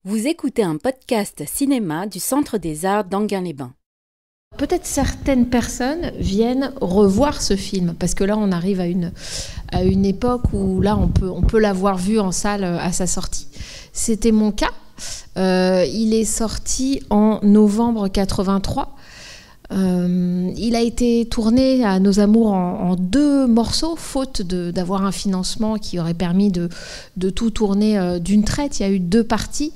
Vous écoutez un podcast cinéma du Centre des Arts d'Enghien-les-Bains. Peut-être certaines personnes viennent revoir ce film, parce que là on arrive à une époque où là on peut l'avoir vu en salle à sa sortie. C'était mon cas. Il est sorti en novembre 83. Il a été tourné à Nos Amours en 2 morceaux, faute d'avoir un financement qui aurait permis de tout tourner d'une traite. Il y a eu 2 parties.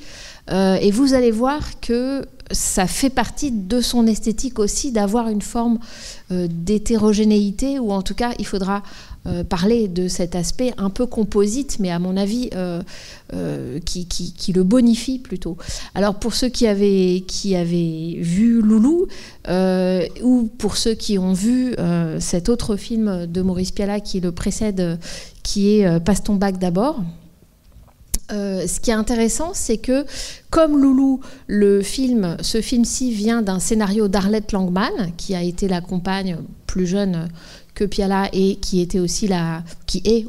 Et vous allez voir que ça fait partie de son esthétique aussi, d'avoir une forme d'hétérogénéité, ou en tout cas, il faudra parler de cet aspect un peu composite, mais à mon avis, qui le bonifie plutôt. Alors, pour ceux qui avaient vu Loulou, ou pour ceux qui ont vu cet autre film de Maurice Pialat qui le précède, qui est Passe ton bac d'abord. Ce qui est intéressant, c'est que, comme Loulou, ce film-ci vient d'un scénario d'Arlette Langman, qui a été la compagne plus jeune que Pialat et qui est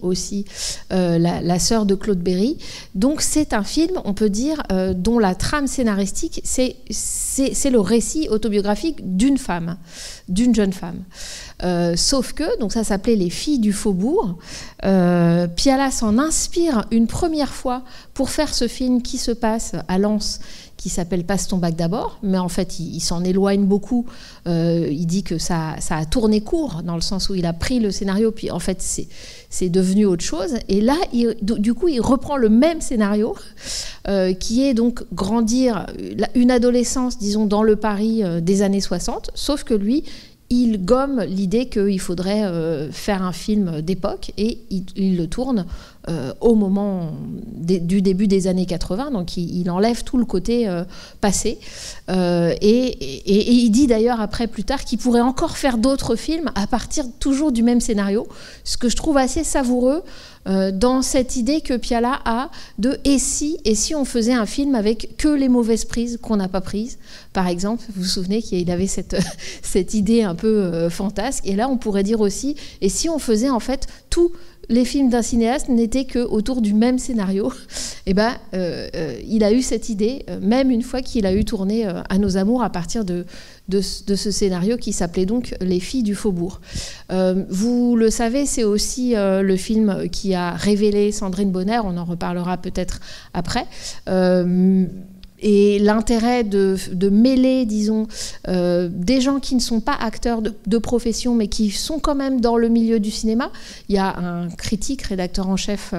aussi la sœur de Claude Berry. Donc c'est un film, on peut dire, dont la trame scénaristique, c'est le récit autobiographique d'une femme, d'une jeune femme. Sauf que, donc ça s'appelait Les filles du faubourg, Pialat s'en inspire une première fois pour faire ce film qui se passe à Lens, qui s'appelle Passe ton bac d'abord, mais en fait il s'en éloigne beaucoup. Il dit que ça a tourné court, dans le sens où il a pris le scénario, puis en fait c'est devenu autre chose. Et là, du coup, il reprend le même scénario, qui est donc grandir une adolescence, disons, dans le Paris des années 60, sauf que lui, il gomme l'idée qu'il faudrait faire un film d'époque, et il le tourne au moment du début des années 80, donc il enlève tout le côté passé. Et il dit d'ailleurs après, plus tard, qu'il pourrait encore faire d'autres films à partir toujours du même scénario, ce que je trouve assez savoureux dans cette idée que Pialat a de « et si on faisait un film avec que les mauvaises prises qu'on n'a pas prises ?» Par exemple, vous vous souvenez qu'il avait cette idée un peu fantasque. Et là, on pourrait dire aussi « et si on faisait en fait tous les films d'un cinéaste n'étaient qu'autour du même scénario ?» Et ben, il a eu cette idée, même une fois qu'il a eu tourné à Nos Amours à partir de ce scénario qui s'appelait donc Les filles du faubourg. Vous le savez, c'est aussi le film qui a révélé Sandrine Bonner, on en reparlera peut-être après. Et l'intérêt de mêler, disons, des gens qui ne sont pas acteurs de profession, mais qui sont quand même dans le milieu du cinéma. Il y a un critique, rédacteur en chef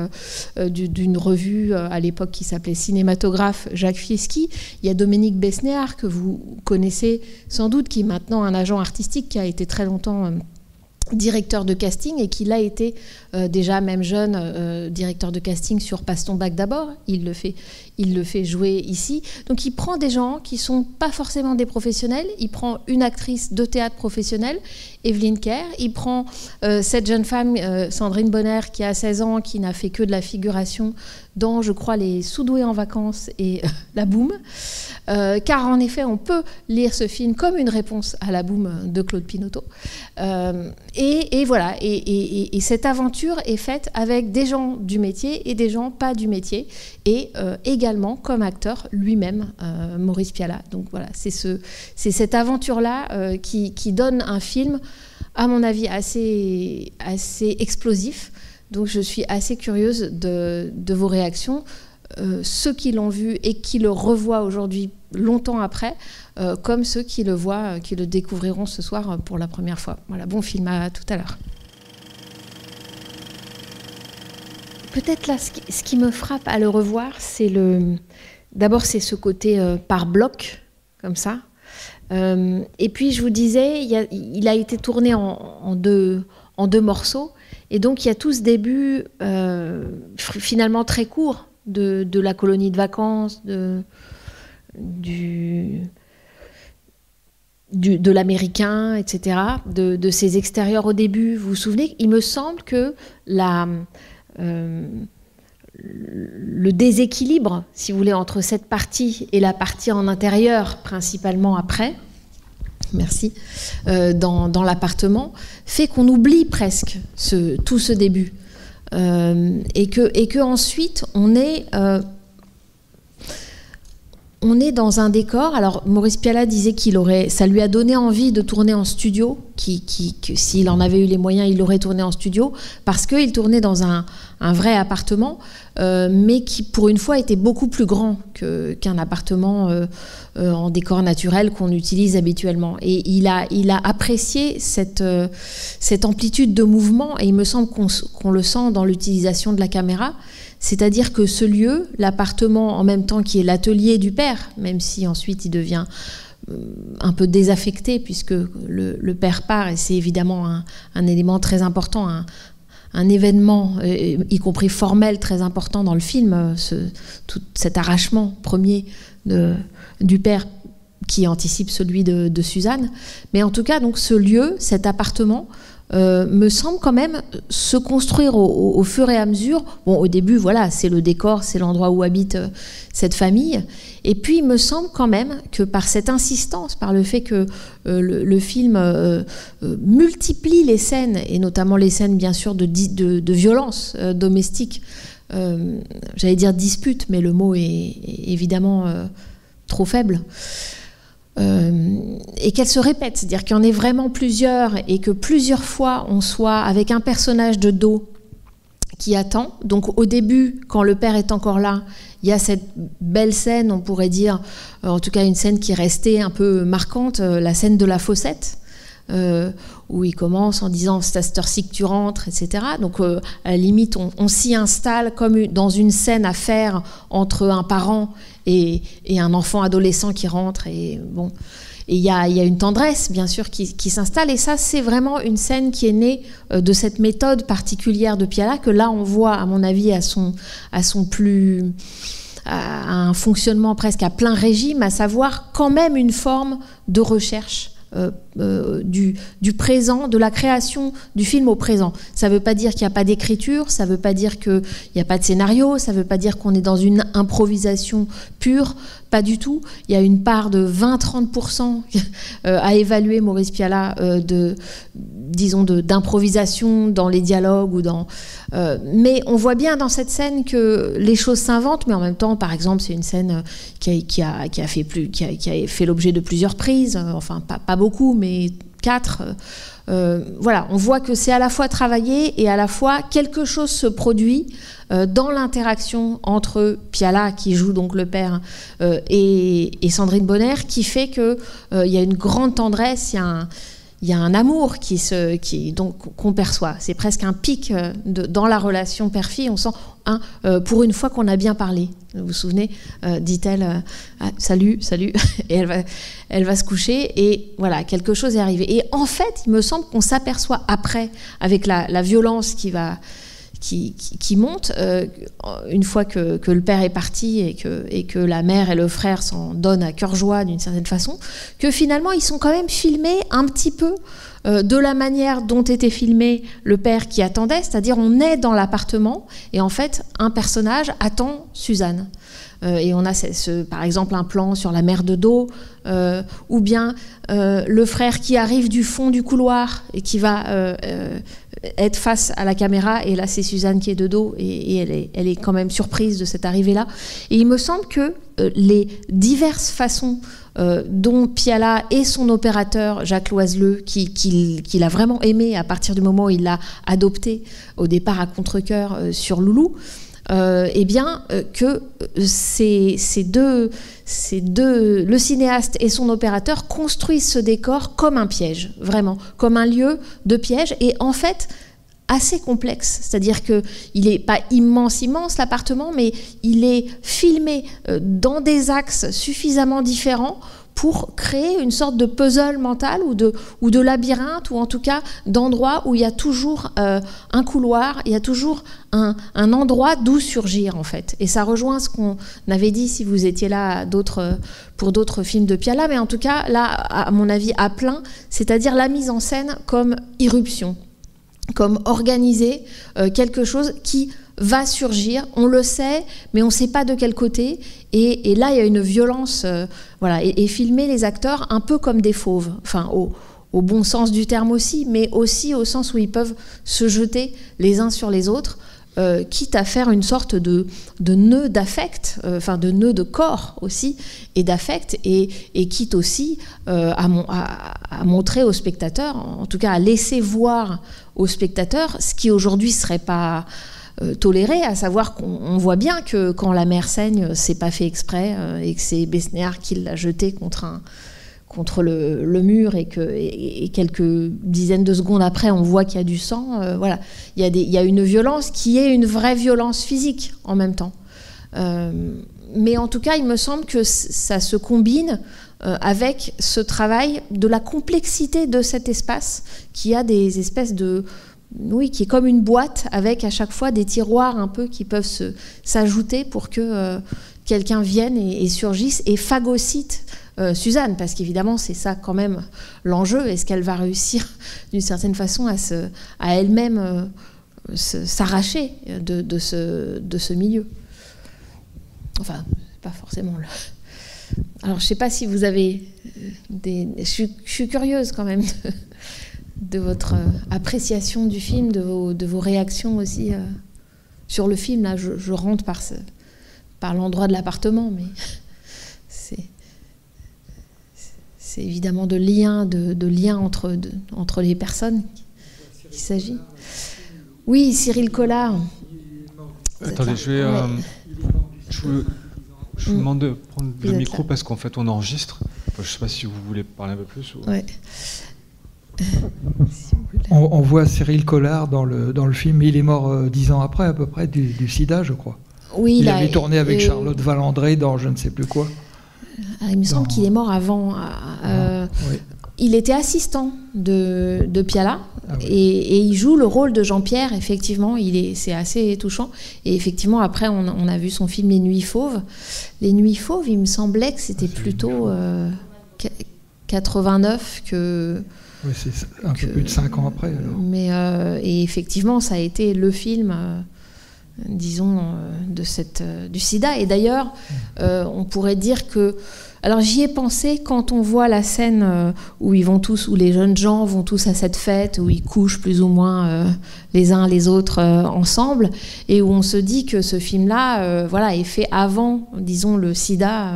d'une revue à l'époque qui s'appelait Cinématographe, Jacques Fieschi. Il y a Dominique Besnéard, que vous connaissez sans doute, qui est maintenant un agent artistique, qui a été très longtemps directeur de casting, et qui l'a été déjà, même jeune, directeur de casting sur Passe ton bac d'abord. Il le fait jouer ici. Donc il prend des gens qui ne sont pas forcément des professionnels. Il prend une actrice de théâtre professionnelle, Evelyne Kerr. Il prend cette jeune femme, Sandrine Bonner, qui a 16 ans, qui n'a fait que de la figuration dans, je crois, Les Soudoués en vacances et La Boum. Car en effet, on peut lire ce film comme une réponse à La Boum de Claude Pinoteau. Et voilà. Et cette aventure est faite avec des gens du métier et des gens pas du métier, et également comme acteur lui-même, Maurice Pialat. Donc voilà, c'est cette aventure-là qui donne un film, à mon avis, assez explosif. Donc je suis assez curieuse de vos réactions, ceux qui l'ont vu et qui le revoient aujourd'hui, longtemps après, comme ceux qui le découvriront ce soir pour la première fois. Voilà, bon film, à tout à l'heure. Peut-être là, ce qui me frappe à le revoir, d'abord c'est ce côté par bloc, comme ça. Et puis je vous disais, il a été tourné en deux morceaux, et donc il y a tout ce début finalement très court de la colonie de vacances, de l'américain, etc., de ses extérieurs au début. Vous vous souvenez, il me semble que le déséquilibre, si vous voulez, entre cette partie et la partie en intérieur, principalement après, merci, dans l'appartement, fait qu'on oublie presque tout ce début. Et que ensuite, on est on est dans un décor. Alors Maurice Pialat disait ça lui a donné envie de tourner en studio, que s'il en avait eu les moyens, il aurait tourné en studio, parce qu'il tournait dans un vrai appartement, mais qui pour une fois était beaucoup plus grand qu'un appartement en décor naturel qu'on utilise habituellement. Et il a apprécié cette amplitude de mouvement, et il me semble qu'on le sent dans l'utilisation de la caméra. C'est-à-dire que ce lieu, l'appartement en même temps qui est l'atelier du père, même si ensuite il devient un peu désaffecté puisque le père part, et c'est évidemment un élément très important, un événement, y compris formel, très important dans le film, tout cet arrachement premier du père qui anticipe celui de Suzanne. Mais en tout cas, donc, ce lieu, cet appartement, me semble quand même se construire au fur et à mesure. Bon, au début, voilà, c'est le décor, c'est l'endroit où habite cette famille. Et puis, il me semble quand même que par cette insistance, par le fait que le film multiplie les scènes, et notamment les scènes, bien sûr, de violence domestique, j'allais dire dispute, mais le mot est évidemment trop faible. Et qu'elle se répète, c'est-à-dire qu'il y en ait vraiment plusieurs et que plusieurs fois on soit avec un personnage de dos qui attend. Donc au début, quand le père est encore là, il y a cette belle scène, on pourrait dire, en tout cas une scène qui est restée un peu marquante, la scène de la fossette, où il commence en disant « c'est à cette heure-ci que tu rentres », etc. Donc à la limite, on s'y installe comme dans une scène à faire entre un parent et un enfant adolescent qui rentre. Et bon, il y a une tendresse, bien sûr, qui s'installe. Et ça, c'est vraiment une scène qui est née de cette méthode particulière de Pialat, que là, on voit, à mon avis, à un fonctionnement presque à plein régime, à savoir quand même une forme de recherche du présent, de la création du film au présent. Ça ne veut pas dire qu'il n'y a pas d'écriture, ça ne veut pas dire qu'il n'y a pas de scénario, ça ne veut pas dire qu'on est dans une improvisation pure, pas du tout. Il y a une part de 20-30% à évaluer, Maurice Pialat, d'improvisation dans les dialogues mais on voit bien dans cette scène que les choses s'inventent, mais en même temps, par exemple, c'est une scène qui a fait l'objet de plusieurs prises, enfin pas beaucoup, mais 4. Voilà, on voit que c'est à la fois travaillé et à la fois quelque chose se produit dans l'interaction entre Pialat, qui joue donc le père, et Sandrine Bonner, qui fait qu'il y a une grande tendresse, il y a un amour qu'on perçoit. C'est presque un pic dans la relation père-fille. On sent, pour une fois qu'on a bien parlé. Vous vous souvenez, dit-elle, salut, et elle va se coucher, et voilà, quelque chose est arrivé. Et en fait, il me semble qu'on s'aperçoit après, avec la violence qui monte, une fois que le père est parti et que la mère et le frère s'en donnent à cœur joie d'une certaine façon, que finalement ils sont quand même filmés un petit peu de la manière dont était filmé le père qui attendait, c'est-à-dire on est dans l'appartement et en fait un personnage attend Suzanne. Et on a par exemple un plan sur la mère de dos, ou bien le frère qui arrive du fond du couloir et qui va être face à la caméra, et là c'est Suzanne qui est de dos et elle est quand même surprise de cette arrivée-là. Et il me semble que les diverses façons dont Pialat et son opérateur Jacques Loiseleux, qu'il a vraiment aimé à partir du moment où il l'a adopté au départ à contre-cœur sur Loulou, que le cinéaste et son opérateur construisent ce décor comme un piège, vraiment, comme un lieu de piège, et en fait assez complexe, c'est-à-dire qu'il n'est pas immense l'appartement, mais il est filmé dans des axes suffisamment différents pour créer une sorte de puzzle mental ou de labyrinthe, ou en tout cas d'endroit où il y a toujours un couloir, il y a toujours un endroit d'où surgir en fait. Et ça rejoint ce qu'on avait dit si vous étiez là pour d'autres films de Pialat, mais en tout cas là, à mon avis, à plein, c'est-à-dire la mise en scène comme irruption, comme organiser quelque chose qui va surgir, on le sait, mais on ne sait pas de quel côté. Et là, il y a une violence, voilà, et filmer les acteurs un peu comme des fauves, enfin au bon sens du terme aussi, mais aussi au sens où ils peuvent se jeter les uns sur les autres, quitte à faire une sorte de nœud d'affect, enfin de nœud de corps aussi, et d'affect, et quitte aussi à montrer au spectateur, en tout cas à laisser voir au spectateur ce qui aujourd'hui ne serait pas toléré, à savoir qu'on voit bien que quand la mère saigne, c'est pas fait exprès, et que c'est Besnéard qui l'a jeté contre le mur, et quelques dizaines de secondes après, on voit qu'il y a du sang. Voilà, il y a une violence qui est une vraie violence physique en même temps. Mais en tout cas, il me semble que ça se combine avec ce travail de la complexité de cet espace, qui a des espèces de... Oui, qui est comme une boîte avec à chaque fois des tiroirs un peu qui peuvent s'ajouter pour que quelqu'un vienne et surgisse et phagocyte Suzanne, parce qu'évidemment c'est ça quand même l'enjeu. Est-ce qu'elle va réussir d'une certaine façon à elle-même s'arracher de ce milieu? Enfin, pas forcément là. Alors je ne sais pas si vous avez je suis curieuse quand même de votre appréciation du film, de vos réactions aussi sur le film. Là, je rentre par l'endroit de l'appartement, mais c'est évidemment de liens entre les personnes qu'il s'agit. Oui, Cyril Collard. Attendez, je vous demande de prendre le micro parce qu'en fait on enregistre. Enfin, je ne sais pas si vous voulez parler un peu plus. Ou... Ouais. On voit Cyril Collard dans le film. Il est mort 10 ans après, à peu près, du sida, je crois. Oui, il avait tourné avec Charlotte Valandré dans je ne sais plus quoi. Il me semble qu'il est mort avant. Oui. Il était assistant de Piala, oui. et il joue le rôle de Jean-Pierre. Effectivement, c'est assez touchant. Et effectivement, après, on a vu son film Les Nuits Fauves. Les Nuits Fauves, il me semblait que c'était plutôt 89 que... Oui, c'est un peu plus de 5 ans après. Alors. Mais et effectivement, ça a été le film, disons, du sida. Et d'ailleurs, on pourrait dire que... Alors j'y ai pensé quand on voit la scène où les jeunes gens vont tous à cette fête, où ils couchent plus ou moins les uns les autres ensemble, et où on se dit que ce film-là, est fait avant, disons, le sida...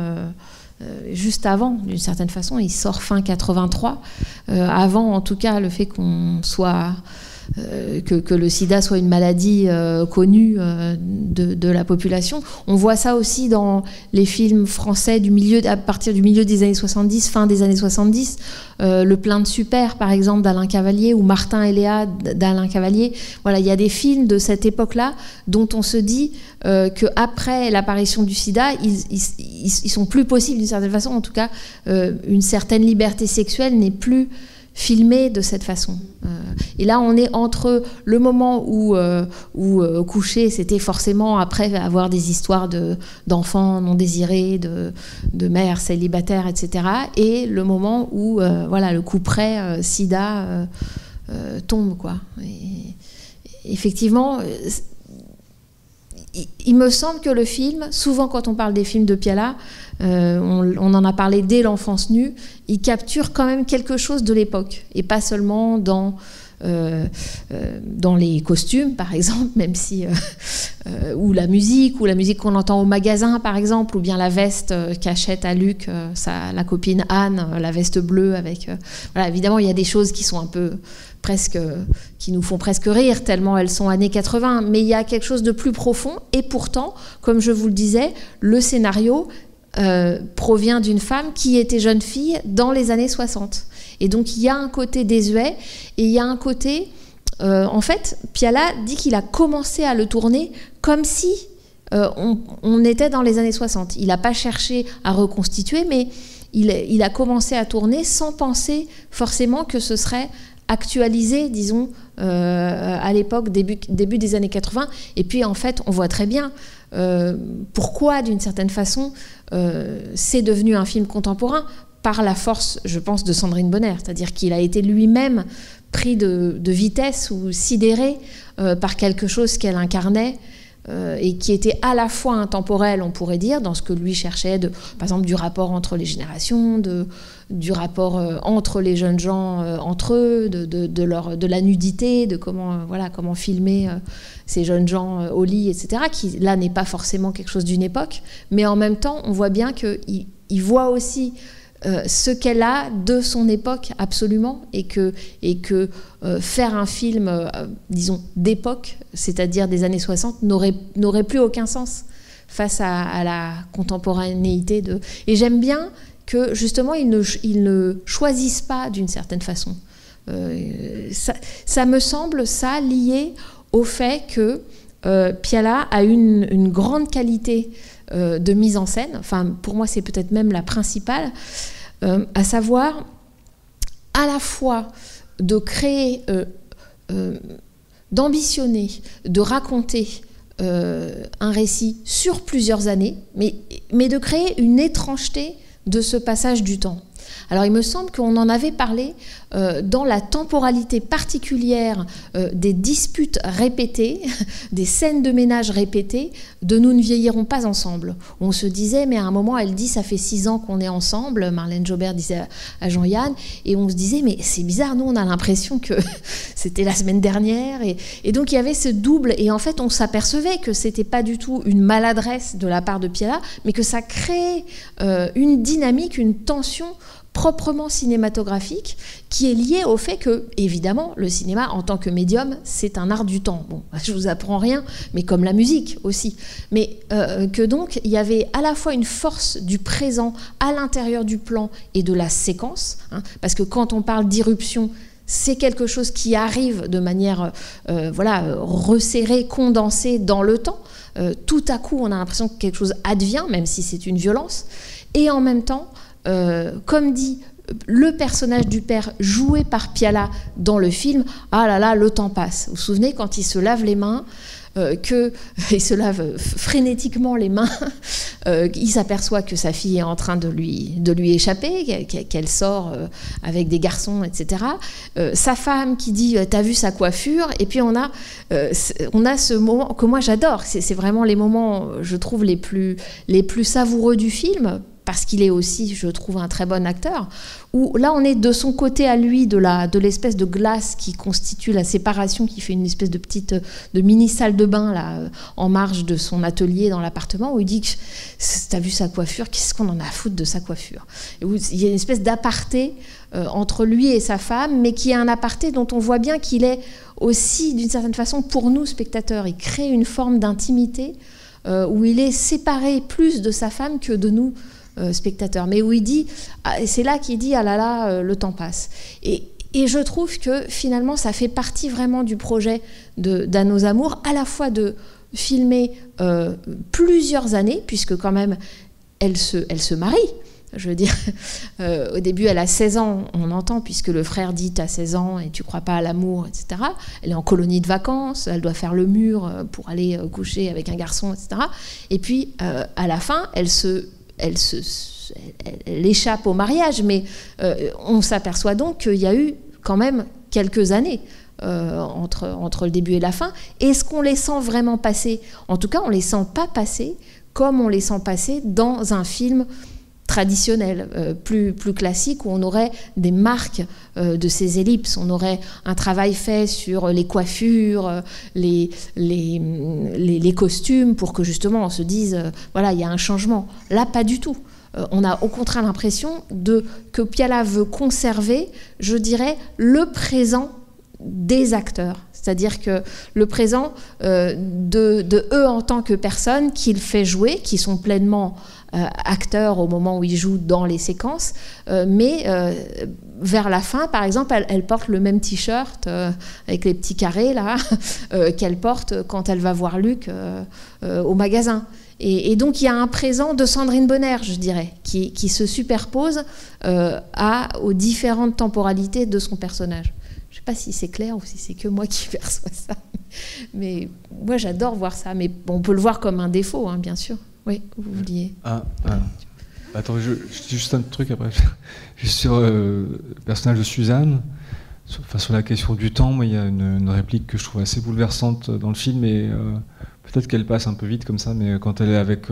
juste avant, d'une certaine façon, il sort fin 83, avant en tout cas le fait qu'on soit que le sida soit une maladie connue de la population. On voit ça aussi dans les films français à partir du milieu des années 70, fin des années 70, Le Plein de Super par exemple d'Alain Cavalier, ou Martin et Léa d'Alain Cavalier. Voilà, il y a des films de cette époque-là dont on se dit qu'après l'apparition du sida, ils sont plus possibles d'une certaine façon. En tout cas, une certaine liberté sexuelle n'est plus filmé de cette façon. Et là, on est entre le moment où coucher, c'était forcément après avoir des histoires d'enfants non désirés, de mères célibataires, etc. Et le moment où le couperet sida tombe, quoi. Et effectivement, il me semble que le film, souvent quand on parle des films de Piala, on en a parlé dès l'enfance nue, il capture quand même quelque chose de l'époque, et pas seulement dans les costumes par exemple, même si ou la musique qu'on entend au magasin par exemple, ou bien la veste qu'achète à Luc la copine Anne, la veste bleue avec évidemment il y a des choses qui sont un peu qui nous font presque rire tellement elles sont années 80, mais il y a quelque chose de plus profond. Et pourtant, comme je vous le disais, le scénario provient d'une femme qui était jeune fille dans les années 60. Et donc il y a un côté désuet, et il y a un côté... en fait, Piala dit qu'il a commencé à le tourner comme si on était dans les années 60. Il n'a pas cherché à reconstituer, mais il a commencé à tourner sans penser forcément que ce serait actualisé, disons, à l'époque, début des années 80. Et puis en fait, on voit très bien pourquoi, d'une certaine façon, c'est devenu un film contemporain, par la force, je pense, de Sandrine Bonner. C'est-à-dire qu'il a été lui-même pris de vitesse ou sidéré par quelque chose qu'elle incarnait, et qui était à la fois intemporel, on pourrait dire, dans ce que lui cherchait, par exemple du rapport entre les générations, du rapport entre les jeunes gens, entre eux, de la nudité, de comment filmer ces jeunes gens au lit, etc., qui là n'est pas forcément quelque chose d'une époque, mais en même temps, on voit bien qu'il voit aussi ce qu'elle a de son époque absolument, et que faire un film, disons, d'époque, c'est-à-dire des années 60, n'aurait plus aucun sens face à la contemporanéité de... Et j'aime bien que justement ils ne choisissent pas d'une certaine façon. Ça me semble ça lié au fait que Piala a une grande qualité de mise en scène, enfin pour moi c'est peut-être même la principale, à savoir à la fois de créer, d'ambitionner, de raconter un récit sur plusieurs années, mais de créer une étrangeté de ce passage du temps. Alors il me semble qu'on en avait parlé dans la temporalité particulière des disputes répétées, des scènes de ménage répétées, de Nous ne vieillirons pas ensemble. On se disait, mais à un moment elle dit ça fait 6 ans qu'on est ensemble, Marlène Jobert disait à Jean-Yann, et on se disait mais c'est bizarre, nous on a l'impression que c'était la semaine dernière, et donc il y avait ce double, et en fait on s'apercevait que c'était pas du tout une maladresse de la part de Piala, mais que ça créait une dynamique, une tension proprement cinématographique, qui est lié au fait que, évidemment, le cinéma, en tant que médium, c'est un art du temps. Bon, je vous apprends rien, mais comme la musique aussi. Mais que donc, il y avait à la fois une force du présent à l'intérieur du plan et de la séquence, hein, parce que quand on parle d'irruption, c'est quelque chose qui arrive de manière resserrée, condensée dans le temps. Tout à coup, on a l'impression que quelque chose advient, même si c'est une violence. Et en même temps, comme dit le personnage du père joué par Piala dans le film, ah là là, le temps passe. Vous vous souvenez quand il se lave les mains, il se lave frénétiquement les mains, il s'aperçoit que sa fille est en train de lui échapper, qu'elle sort avec des garçons, etc. Sa femme qui dit « t'as vu sa coiffure ?» Et puis on a ce moment que moi j'adore, c'est vraiment les moments, je trouve, les plus savoureux du film, parce qu'il est aussi, je trouve, un très bon acteur, où là on est de son côté à lui, de l'espèce de glace qui constitue la séparation, qui fait une espèce de mini salle de bain là, en marge de son atelier dans l'appartement, où il dit « t'as vu sa coiffure, qu'est-ce qu'on en a à foutre de sa coiffure ?» Et où il y a une espèce d'aparté entre lui et sa femme, mais qui est un aparté dont on voit bien qu'il est aussi, d'une certaine façon, pour nous, spectateurs. Il crée une forme d'intimité où il est séparé plus de sa femme que de nous, spectateur, mais où il dit, c'est là qu'il dit ah là là, le temps passe. Et je trouve que finalement ça fait partie vraiment du projet d'À nos amours, à la fois de filmer plusieurs années, puisque quand même elle se marie. Je veux dire, au début, elle a 16 ans, on entend, puisque le frère dit « t'as 16 ans et tu crois pas à l'amour », etc. Elle est en colonie de vacances, elle doit faire le mur pour aller coucher avec un garçon, etc. Et puis, à la fin, elle échappe au mariage, mais on s'aperçoit donc qu'il y a eu quand même quelques années entre le début et la fin. Est-ce qu'on les sent vraiment passer ? En tout cas, on ne les sent pas passer comme on les sent passer dans un film traditionnel, plus classique, où on aurait des marques de ces ellipses, on aurait un travail fait sur les coiffures, les costumes, pour que justement on se dise, voilà, il y a un changement. Là, pas du tout. On a au contraire l'impression que Piala veut conserver, je dirais, le présent des acteurs. C'est-à-dire que le présent de eux en tant que personnes qu'il fait jouer, qui sont pleinement acteurs au moment où ils jouent dans les séquences, mais vers la fin, par exemple, elle porte le même t-shirt avec les petits carrés là qu'elle porte quand elle va voir Luc au magasin. Et donc il y a un présent de Sandrine Bonnaire, je dirais, qui se superpose aux différentes temporalités de son personnage. Je ne sais pas si c'est clair ou si c'est que moi qui perçois ça. Mais moi, j'adore voir ça. Mais on peut le voir comme un défaut, hein, bien sûr. Oui, vous vouliez. Attends, je dis juste un truc après. Juste sur le personnage de Suzanne. Sur la question du temps, moi, il y a une réplique que je trouve assez bouleversante dans le film, et peut-être qu'elle passe un peu vite comme ça, mais quand elle est avec...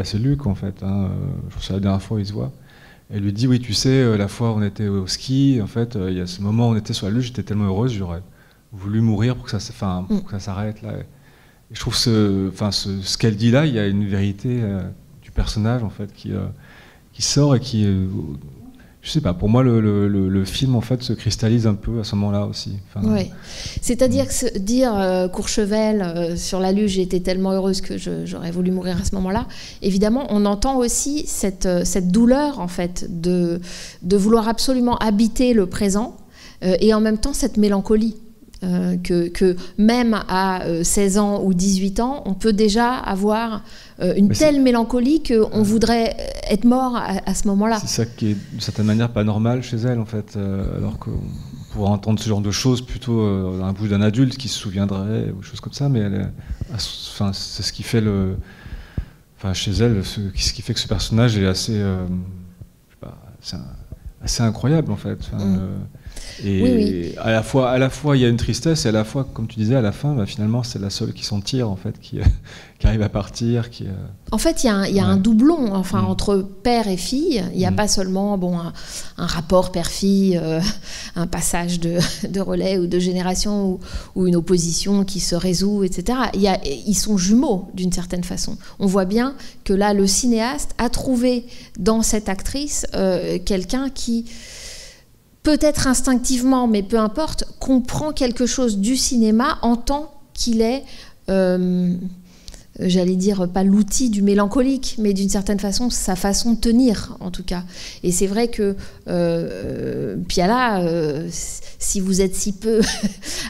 c'est Luc, en fait. Hein, je pense que la dernière fois où ils se voient. Elle lui dit, oui, tu sais, la fois où on était au ski, en fait, il y a ce moment où on était sur la Lune, j'étais tellement heureuse, j'aurais voulu mourir pour que ça s'arrête là. Et je trouve ce qu'elle dit là, il y a une vérité du personnage, en fait, qui sort et qui... je sais pas, pour moi, le film, en fait, se cristallise un peu à ce moment-là aussi. Oui. C'est-à-dire que dire Courchevel, sur la Lune, j'ai été tellement heureuse que j'aurais voulu mourir à ce moment-là. Évidemment, on entend aussi cette douleur, en fait, de vouloir absolument habiter le présent et en même temps cette mélancolie. Que même à 16 ans ou 18 ans, on peut déjà avoir une telle mélancolie qu'on voudrait être mort à ce moment-là. C'est ça qui est d'une certaine manière pas normal chez elle, en fait, alors qu'on pourrait entendre ce genre de choses plutôt dans la bouche d'un adulte qui se souviendrait ou choses comme ça, mais c'est ce qui fait chez elle, ce qui fait que ce personnage est assez, assez incroyable, en fait. Et oui. À la fois il y a une tristesse, et à la fois, comme tu disais, à la fin, finalement, c'est la seule qui s'en tire, en fait, qui arrive à partir. En fait, il y a un doublon, entre père et fille. Il n'y a pas seulement un rapport père-fille, un passage de relais ou de génération, ou une opposition qui se résout, etc. Ils sont jumeaux, d'une certaine façon. On voit bien que là, le cinéaste a trouvé dans cette actrice quelqu'un qui... peut-être instinctivement, mais peu importe, comprend quelque chose du cinéma en tant qu'il est, j'allais dire, pas l'outil du mélancolique, mais d'une certaine façon, sa façon de tenir, en tout cas. Et c'est vrai que Piala, si vous êtes si peu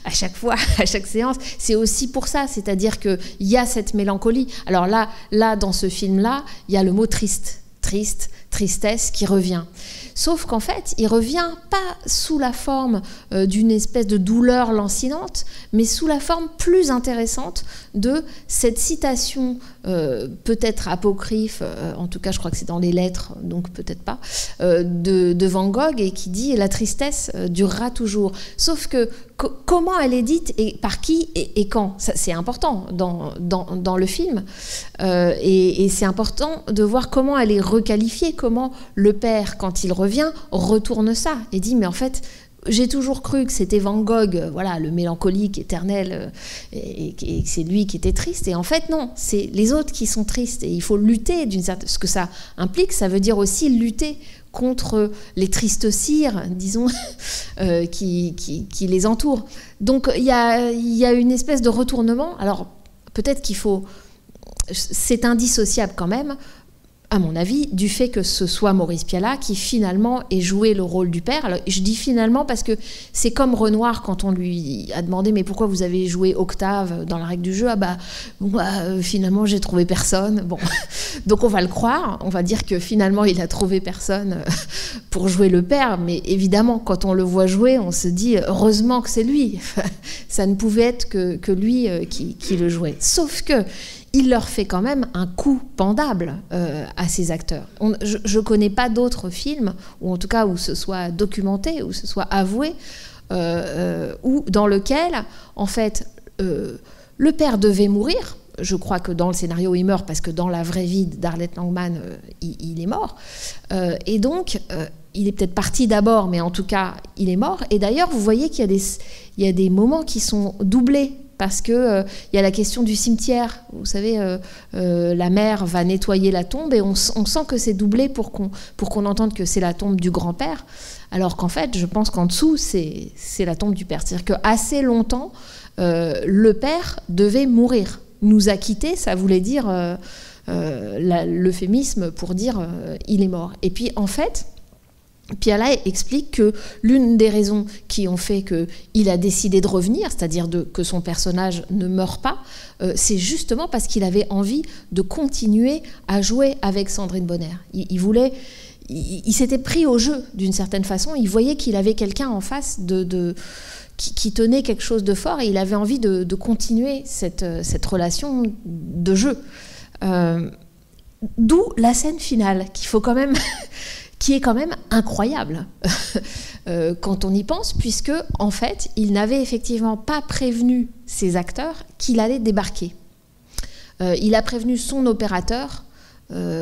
à chaque fois, à chaque séance, c'est aussi pour ça, c'est-à-dire qu'il y a cette mélancolie. Alors là, dans ce film-là, il y a le mot triste, tristesse qui revient. Sauf qu'en fait, il revient pas sous la forme d'une espèce de douleur lancinante, mais sous la forme plus intéressante de cette citation, peut-être apocryphe, en tout cas je crois que c'est dans les lettres, donc peut-être pas, de Van Gogh, et qui dit « La tristesse durera toujours ». Sauf que comment elle est dite, et par qui, et quand, ça, c'est important dans le film, et c'est important de voir comment elle est requalifiée, comment le père, quand il revient, retourne ça, et dit « Mais en fait, j'ai toujours cru que c'était Van Gogh, voilà, le mélancolique éternel, et que c'est lui qui était triste. Et en fait, non, c'est les autres qui sont tristes. Et il faut lutter d'une certaine... Ce que ça implique, ça veut dire aussi lutter contre les tristes cires, disons, qui les entourent. Donc, il y a une espèce de retournement. Alors, peut-être qu'il faut... C'est indissociable quand même, à mon avis, du fait que ce soit Maurice Pialat qui finalement ait joué le rôle du père. Alors, je dis finalement parce que c'est comme Renoir quand on lui a demandé « Mais pourquoi vous avez joué Octave dans la règle du jeu ?» Finalement, j'ai trouvé personne. Bon. Donc on va le croire, on va dire que finalement il a trouvé personne pour jouer le père, mais évidemment, quand on le voit jouer, on se dit « Heureusement que c'est lui !» Ça ne pouvait être que lui qui le jouait. Sauf que il leur fait quand même un coup pendable à ces acteurs. Je ne connais pas d'autres films, ou en tout cas où ce soit documenté, où ce soit avoué, ou dans lequel, en fait, le père devait mourir. Je crois que dans le scénario, il meurt parce que dans la vraie vie d'Arlette Langman, il est mort. Et donc, il est peut-être parti d'abord, mais en tout cas, il est mort. Et d'ailleurs, vous voyez qu'il y a des moments qui sont doublés, parce qu'il y a la question du cimetière. Vous savez, la mère va nettoyer la tombe et on sent que c'est doublé pour qu'on entende que c'est la tombe du grand-père, alors qu'en fait, je pense qu'en dessous, c'est la tombe du père. C'est-à-dire qu'assez longtemps, le père devait mourir. Nous a quittés, ça voulait dire l'euphémisme pour dire il est mort. Et puis, en fait, Pialat explique que l'une des raisons qui ont fait qu'il a décidé de revenir, c'est-à-dire que son personnage ne meurt pas, c'est justement parce qu'il avait envie de continuer à jouer avec Sandrine Bonnaire. Il s'était pris au jeu d'une certaine façon, il voyait qu'il avait quelqu'un en face qui tenait quelque chose de fort, et il avait envie de continuer cette relation de jeu. D'où la scène finale, qu'il faut quand même... qui est quand même incroyable quand on y pense, puisque en fait, il n'avait effectivement pas prévenu ses acteurs qu'il allait débarquer. Il a prévenu son opérateur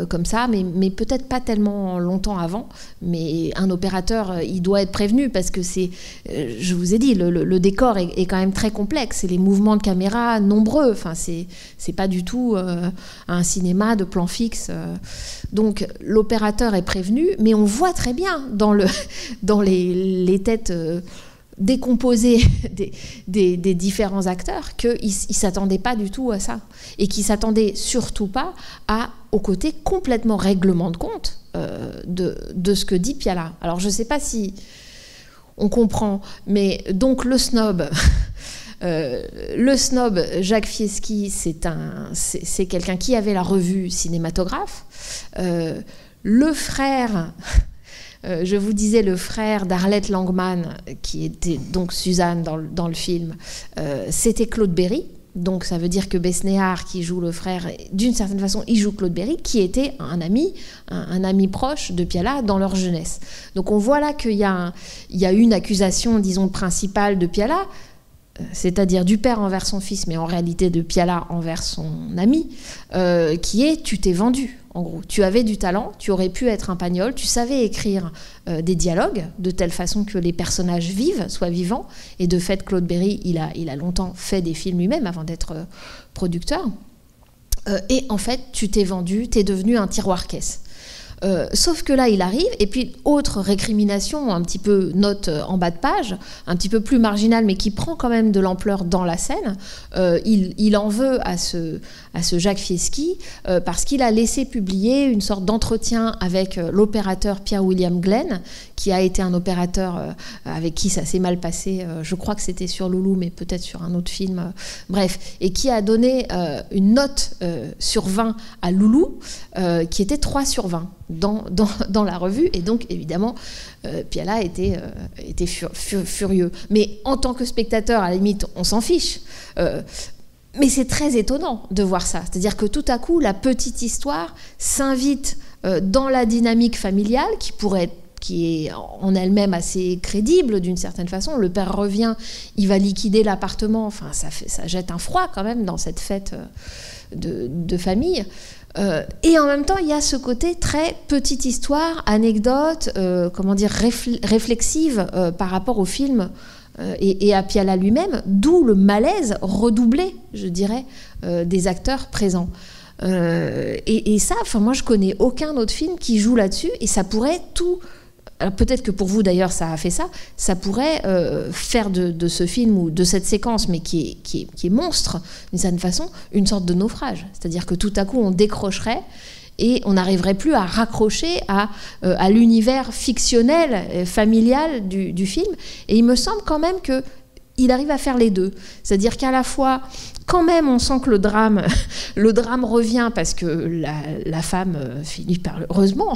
comme ça, mais peut-être pas tellement longtemps avant. Mais un opérateur, il doit être prévenu parce que c'est, je vous ai dit, le décor est quand même très complexe et les mouvements de caméra nombreux. Enfin, c'est pas du tout un cinéma de plan fixe. Donc l'opérateur est prévenu, mais on voit très bien dans les têtes décomposé des différents acteurs qu'ils ne s'attendaient pas du tout à ça et qu'ils ne s'attendaient surtout pas au côté complètement règlement de compte de ce que dit Piala. Alors je ne sais pas si on comprend, mais donc le snob Jacques Fieschi, c'est quelqu'un qui avait la revue Cinématographe. Le frère... je vous disais le frère d'Arlette Langman, qui était donc Suzanne dans le film, c'était Claude Berry. Donc ça veut dire que Besnéard, qui joue le frère, d'une certaine façon, il joue Claude Berry, qui était un ami proche de Piala dans leur jeunesse. Donc on voit là qu'il y a une accusation, disons, principale de Piala, c'est-à-dire du père envers son fils, mais en réalité de Piala envers son ami, qui est « tu t'es vendu ». En gros, tu avais du talent, tu aurais pu être un Pagnol, tu savais écrire des dialogues de telle façon que les personnages soient vivants. Et de fait, Claude Berry, il a longtemps fait des films lui-même avant d'être producteur. Et en fait, tu t'es vendu, t'es devenu un tiroir-caisse. Sauf que là, il arrive, et puis autre récrimination, un petit peu note en bas de page, un petit peu plus marginale, mais qui prend quand même de l'ampleur dans la scène. Il en veut à ce Jacques Fieschi parce qu'il a laissé publier une sorte d'entretien avec l'opérateur Pierre-William Glenn, qui a été un opérateur avec qui ça s'est mal passé, je crois que c'était sur Loulou, mais peut-être sur un autre film, bref, et qui a donné une note sur 20 à Loulou, qui était 3 sur 20 dans la revue, et donc évidemment Piala était furieux. Mais en tant que spectateur, à la limite, on s'en fiche. Mais c'est très étonnant de voir ça. C'est-à-dire que tout à coup, la petite histoire s'invite dans la dynamique familiale qui est en elle-même assez crédible d'une certaine façon. Le père revient, il va liquider l'appartement. Enfin, ça jette un froid quand même dans cette fête de famille. Et en même temps, il y a ce côté très petite histoire, anecdote, réflexive par rapport au film et à Piala lui-même, d'où le malaise redoublé, je dirais, des acteurs présents. Et ça, moi, je connais aucun autre film qui joue là-dessus, et ça pourrait tout... Alors peut-être que pour vous d'ailleurs ça a fait ça pourrait faire de ce film ou de cette séquence, mais qui est monstre d'une certaine façon, une sorte de naufrage. C'est-à-dire que tout à coup on décrocherait et on n'arriverait plus à raccrocher à l'univers fictionnel, familial du film. Et il me semble quand même qu'il arrive à faire les deux. C'est-à-dire qu'à la fois, quand même, on sent que le drame revient parce que la femme finit par, heureusement,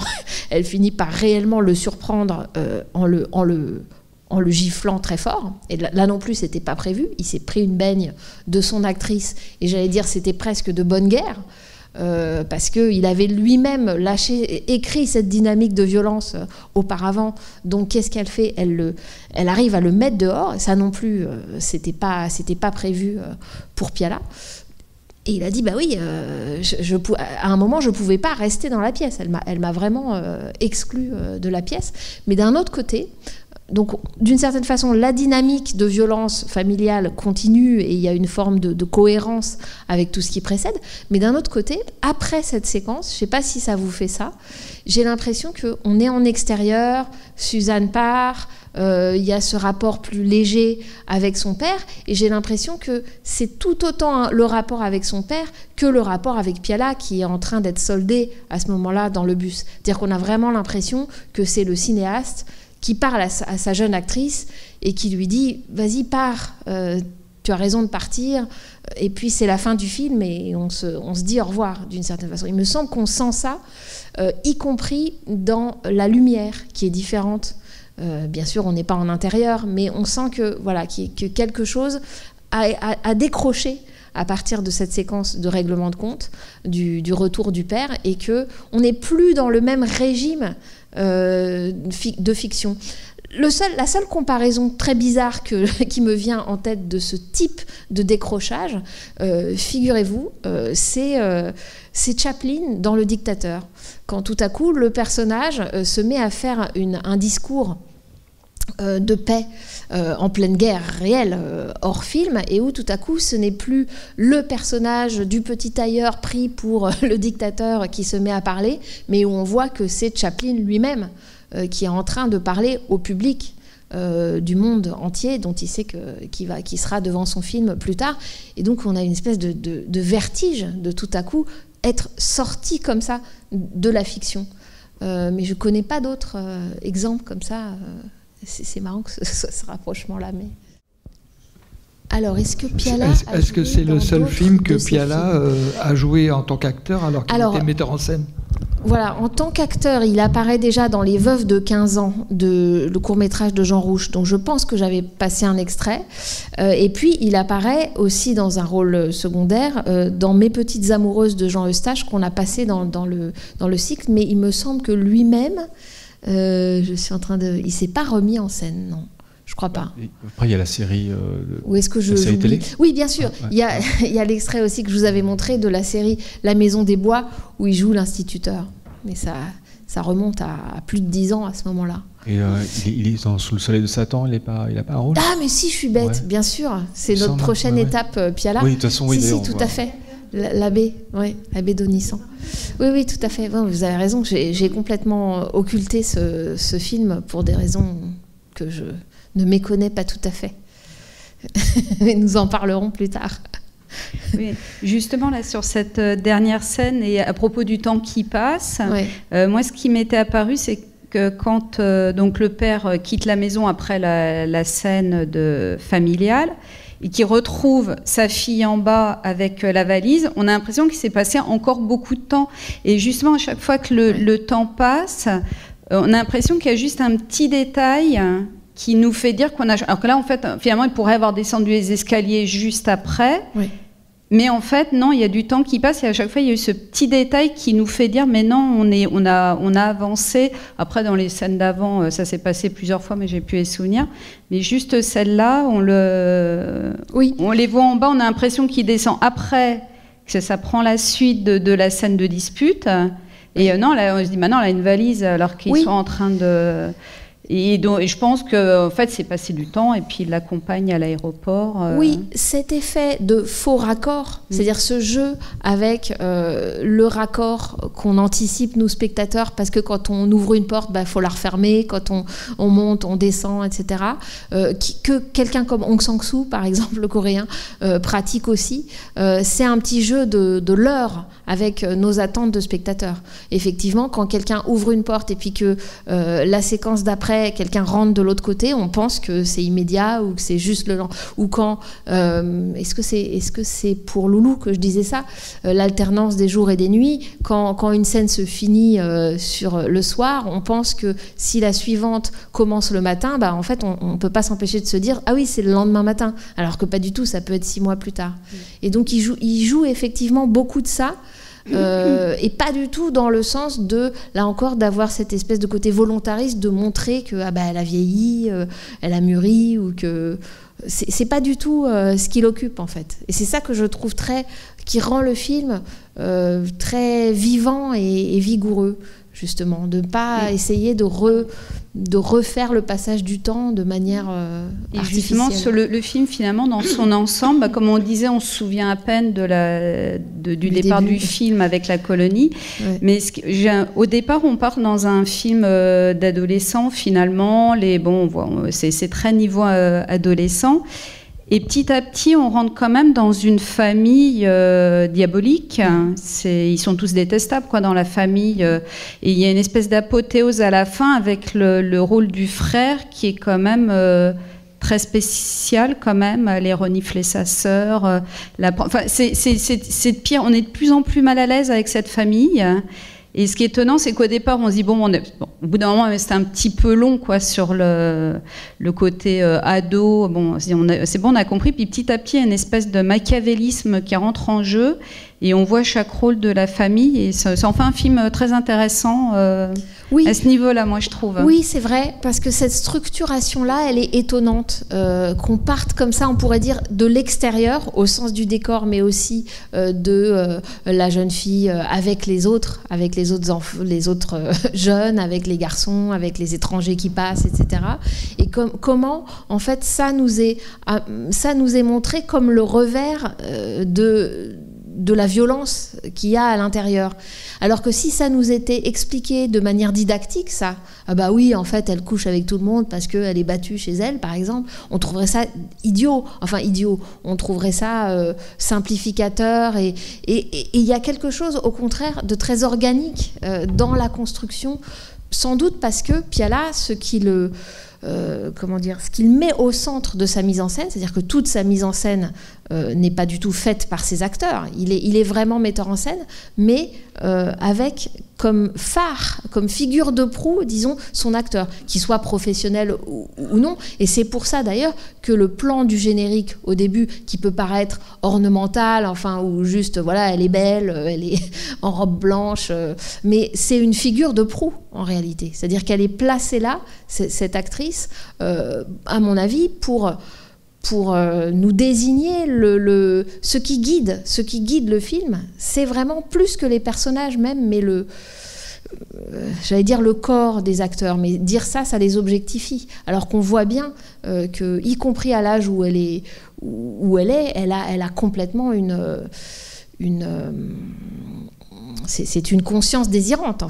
elle finit par réellement le surprendre en le giflant très fort. Et là non plus, c'était pas prévu. Il s'est pris une baigne de son actrice, et j'allais dire c'était presque de bonne guerre. Parce qu'il avait lui-même écrit cette dynamique de violence auparavant. Donc qu'est-ce qu'elle fait ? Elle arrive à le mettre dehors. Ça non plus, c'était pas prévu pour Piala. Et il a dit, bah oui, à un moment, je ne pouvais pas rester dans la pièce. Elle m'a vraiment exclu de la pièce. Mais d'un autre côté... Donc, d'une certaine façon, la dynamique de violence familiale continue et il y a une forme de cohérence avec tout ce qui précède. Mais d'un autre côté, après cette séquence, je ne sais pas si ça vous fait ça, j'ai l'impression qu'on est en extérieur, Suzanne part, il y a ce rapport plus léger avec son père, et j'ai l'impression que c'est tout autant le rapport avec son père que le rapport avec Piala qui est en train d'être soldé à ce moment-là dans le bus. C'est-à-dire qu'on a vraiment l'impression que c'est le cinéaste qui parle à sa jeune actrice et qui lui dit « Vas-y, pars, tu as raison de partir ». Et puis c'est la fin du film et on se dit au revoir d'une certaine façon. Il me semble qu'on sent ça, y compris dans la lumière qui est différente. Bien sûr, on n'est pas en intérieur, mais on sent que, voilà, que quelque chose a décroché à partir de cette séquence de règlement de compte, du retour du père, et qu'on n'est plus dans le même régime de fiction. La seule comparaison très bizarre qui me vient en tête de ce type de décrochage, figurez-vous, c'est Chaplin dans Le Dictateur. Quand tout à coup, le personnage se met à faire un discours de paix en pleine guerre réelle, hors film, et où tout à coup ce n'est plus le personnage du petit tailleur pris pour le dictateur qui se met à parler, mais où on voit que c'est Chaplin lui-même qui est en train de parler au public du monde entier, dont il sait qui sera devant son film plus tard. Et donc on a une espèce de vertige de tout à coup être sorti comme ça de la fiction. Mais je ne connais pas d'autres exemples comme ça. C'est marrant que ce soit ce rapprochement-là. Mais... Alors, est-ce que Piala... Est-ce que c'est le seul film que Piala a joué en tant qu'acteur alors qu'il était metteur en scène? Voilà, en tant qu'acteur, il apparaît déjà dans Les Veuves de 15 ans, le court-métrage de Jean Rouch, donc je pense que j'avais passé un extrait. Et puis, il apparaît aussi dans un rôle secondaire dans Mes petites amoureuses de Jean Eustache, qu'on a passé dans le cycle, mais il me semble que lui-même, je suis en train de... Il ne s'est pas remis en scène, non. Je crois pas. Et après, il y a la série. Ou est-ce que la série télé ? Oui, bien sûr. Ouais. Il y a l'extrait aussi que je vous avais montré de la série La Maison des Bois, où il joue l'instituteur. Mais ça remonte à plus de 10 ans à ce moment-là. Et il est Sous le soleil de Satan, il n'a pas un rôle ? Ah, mais si, je suis bête, ouais. Bien sûr. C'est notre prochaine étape, Piala. Oui, de toute façon, oui. Si, tout à fait. L'abbé, oui, l'abbé d'Onissan. Oui, tout à fait. Bon, vous avez raison. J'ai complètement occulté ce film pour des raisons que je ne méconnais pas tout à fait. Mais nous en parlerons plus tard. Oui, justement, là, sur cette dernière scène, et à propos du temps qui passe, ouais. Moi, ce qui m'était apparu, c'est que quand donc le père quitte la maison après la scène familiale, et qui retrouve sa fille en bas avec la valise, on a l'impression qu'il s'est passé encore beaucoup de temps. Et justement, à chaque fois que le temps passe, on a l'impression qu'il y a juste un petit détail qui nous fait dire qu'on a... Alors que là, en fait, finalement, il pourrait avoir descendu les escaliers juste après. Oui. Mais en fait, non, il y a du temps qui passe et à chaque fois, il y a eu ce petit détail qui nous fait dire, mais non, on a avancé. Après, dans les scènes d'avant, ça s'est passé plusieurs fois, mais j'ai plus les souvenirs. Mais juste celle-là, on les voit en bas, on a l'impression qu'il descend après, que ça prend la suite de la scène de dispute. Et non, là, on se dit, maintenant, elle a une valise alors qu'ils sont en train de... Et je pense qu'en fait, c'est passé du temps et puis il l'accompagne à l'aéroport. Oui, cet effet de faux raccord, c'est-à-dire ce jeu avec le raccord qu'on anticipe, nous, spectateurs, parce que quand on ouvre une porte, faut la refermer, quand on monte, on descend, etc. Que quelqu'un comme Hong Sang-soo, par exemple, le coréen, pratique aussi. C'est un petit jeu de l'heure avec nos attentes de spectateurs. Effectivement, quand quelqu'un ouvre une porte et puis que la séquence d'après, quelqu'un rentre de l'autre côté, on pense que c'est immédiat ou que c'est juste le... Ou quand... est-ce que c'est pour Loulou que je disais ça, l'alternance des jours et des nuits, quand une scène se finit sur le soir, on pense que si la suivante commence le matin, en fait, on ne peut pas s'empêcher de se dire « Ah oui, c'est le lendemain matin », alors que pas du tout, ça peut être 6 mois plus tard. Et donc, il joue effectivement beaucoup de ça, et pas du tout dans le sens de, là encore, d'avoir cette espèce de côté volontariste de montrer que elle a vieilli, elle a mûri, ou que c'est pas du tout ce qu'il occupe en fait. Et c'est ça que je trouve qui rend le film très vivant et vigoureux, justement, de ne pas essayer de refaire le passage du temps de manière artificielle. Et justement, sur le film, finalement, dans son ensemble, comme on disait, on se souvient à peine du départ début du film avec la colonie. Ouais. Mais au départ, on part dans un film d'adolescents, finalement. C'est très niveau adolescent. Et petit à petit, on rentre quand même dans une famille diabolique. Ils sont tous détestables dans la famille. Et il y a une espèce d'apothéose à la fin avec le rôle du frère qui est quand même très spécial quand même. Aller renifler sa sœur. C'est de pire. On est de plus en plus mal à l'aise avec cette famille. Et ce qui est étonnant, c'est qu'au départ, on se dit, bon, au bout d'un moment, c'était un petit peu long, quoi, sur le côté ado. Bon, c'est bon, on a compris. Puis petit à petit, il y a une espèce de machiavélisme qui rentre en jeu. Et on voit chaque rôle de la famille. Et c'est enfin un film très intéressant oui. à ce niveau-là, moi, je trouve. Oui, c'est vrai, parce que cette structuration-là, elle est étonnante. Qu'on parte comme ça, on pourrait dire, de l'extérieur, au sens du décor, mais aussi de la jeune fille avec les autres jeunes, avec les garçons, avec les étrangers qui passent, etc. Et comment, en fait, ça nous est montré comme le revers de la violence qu'il y a à l'intérieur. Alors que si ça nous était expliqué de manière didactique, ça, ah bah oui, en fait, elle couche avec tout le monde parce qu'elle est battue chez elle, par exemple, on trouverait ça idiot, on trouverait ça simplificateur, et il y a quelque chose, au contraire, de très organique dans la construction, sans doute parce que Piala, ce qu'il met au centre de sa mise en scène, c'est-à-dire que toute sa mise en scène n'est pas du tout faite par ses acteurs, il est vraiment metteur en scène, mais avec comme phare, comme figure de proue, disons, son acteur, qu'il soit professionnel ou non. Et c'est pour ça d'ailleurs que le plan du générique au début, qui peut paraître ornemental, ou juste, voilà, elle est belle, elle est en robe blanche, mais c'est une figure de proue en réalité. C'est-à-dire qu'elle est placée là, cette actrice, à mon avis, pour nous désigner ce qui guide le film. C'est vraiment plus que les personnages même, mais j'allais dire le corps des acteurs, mais dire ça les objectifie. Alors qu'on voit bien que, y compris à l'âge où elle a complètement c'est une conscience désirante.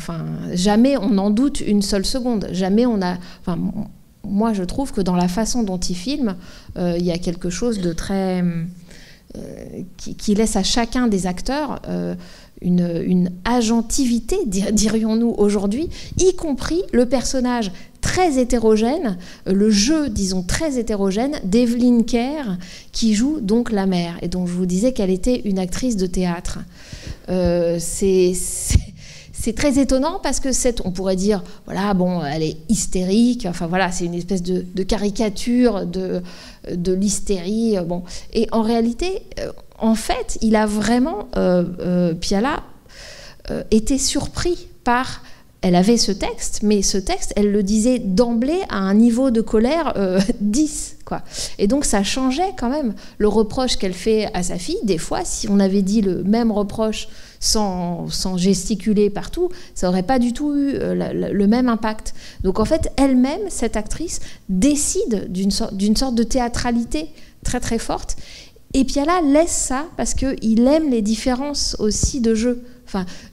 Jamais on en doute une seule seconde. Jamais on a... moi, je trouve que dans la façon dont il filme, il y a quelque chose de très... qui laisse à chacun des acteurs une agentivité, dirions-nous aujourd'hui, y compris le personnage très hétérogène, le jeu, disons, très hétérogène d'Evelyn Kerr, qui joue donc la mère, et dont je vous disais qu'elle était une actrice de théâtre. C'est très étonnant parce que on pourrait dire, voilà, bon, elle est hystérique, c'est une espèce de caricature de l'hystérie. Bon. Et en réalité, en fait, il a vraiment, Piala, été surpris par... Elle avait ce texte, mais ce texte, elle le disait d'emblée à un niveau de colère 10, quoi. Et donc ça changeait quand même le reproche qu'elle fait à sa fille. Des fois, si on avait dit le même reproche sans gesticuler partout, ça n'aurait pas du tout eu le même impact. Donc en fait, elle-même, cette actrice, décide d'une sorte de théâtralité très très forte. Et Piala laisse ça parce qu'il aime les différences aussi de jeu.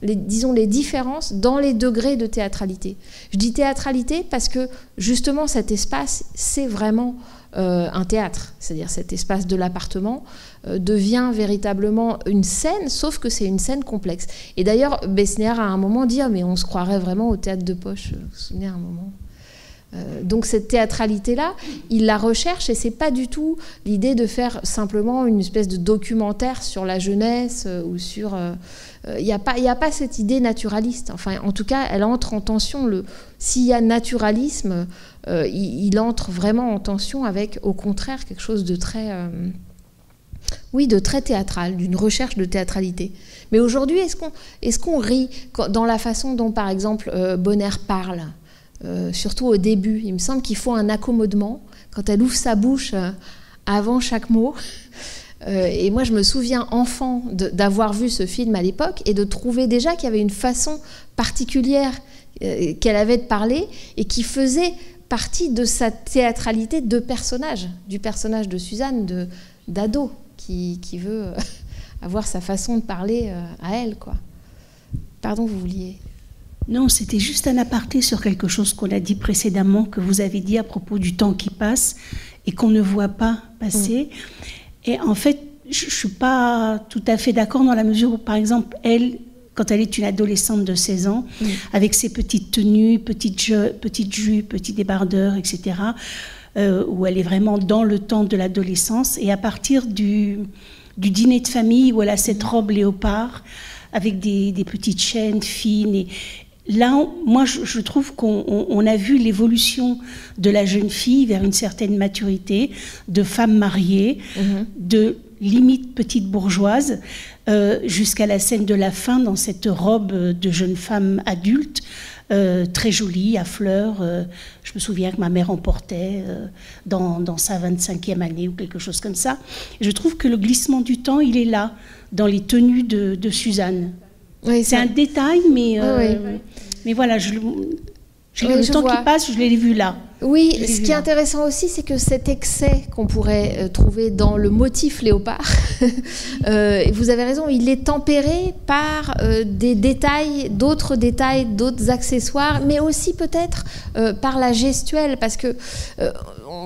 Disons les différences dans les degrés de théâtralité. Je dis théâtralité parce que justement cet espace, c'est vraiment un théâtre. C'est-à-dire cet espace de l'appartement devient véritablement une scène, sauf que c'est une scène complexe. Et d'ailleurs, Besnier à un moment dit « Ah, mais on se croirait vraiment au théâtre de poche ». Vous vous souvenez à un moment ? Donc cette théâtralité-là, il la recherche, et c'est pas du tout l'idée de faire simplement une espèce de documentaire sur la jeunesse ou sur... Il n'y a pas cette idée naturaliste. En tout cas, elle entre en tension. S'il y a naturalisme, il entre vraiment en tension avec, au contraire, quelque chose de très... de très théâtral, d'une recherche de théâtralité. Mais aujourd'hui, est-ce qu'on rit dans la façon dont, par exemple, Bonner parle ? Surtout au début, il me semble qu'il faut un accommodement quand elle ouvre sa bouche avant chaque mot. Et moi, je me souviens, enfant, d'avoir vu ce film à l'époque et de trouver déjà qu'il y avait une façon particulière qu'elle avait de parler et qui faisait partie de sa théâtralité de personnage, du personnage de Suzanne, d'ado, qui veut avoir sa façon de parler à elle, quoi. Pardon, vous vouliez... Non, c'était juste un aparté sur quelque chose qu'on a dit précédemment, que vous avez dit à propos du temps qui passe et qu'on ne voit pas passer. Et en fait, je ne suis pas tout à fait d'accord dans la mesure où, par exemple, elle, quand elle est une adolescente de 16 ans, avec ses petites tenues, petites jupes, petits débardeurs, etc., où elle est vraiment dans le temps de l'adolescence, et à partir du dîner de famille où elle a cette robe léopard, avec des petites chaînes fines. Et là, moi, je trouve qu'on a vu l'évolution de la jeune fille vers une certaine maturité, de femme mariée, de limite petite bourgeoise, jusqu'à la scène de la fin dans cette robe de jeune femme adulte, très jolie, à fleurs. Je me souviens que ma mère en portait dans sa 25e année ou quelque chose comme ça. Et je trouve que le glissement du temps, il est là, dans les tenues de Suzanne. Oui, c'est un détail, mais voilà, le temps qui passe, je l'ai vu là. Oui, ce qui est intéressant aussi, c'est que cet excès qu'on pourrait trouver dans le motif léopard, vous avez raison, il est tempéré par des détails, d'autres accessoires, mais aussi peut-être par la gestuelle, parce que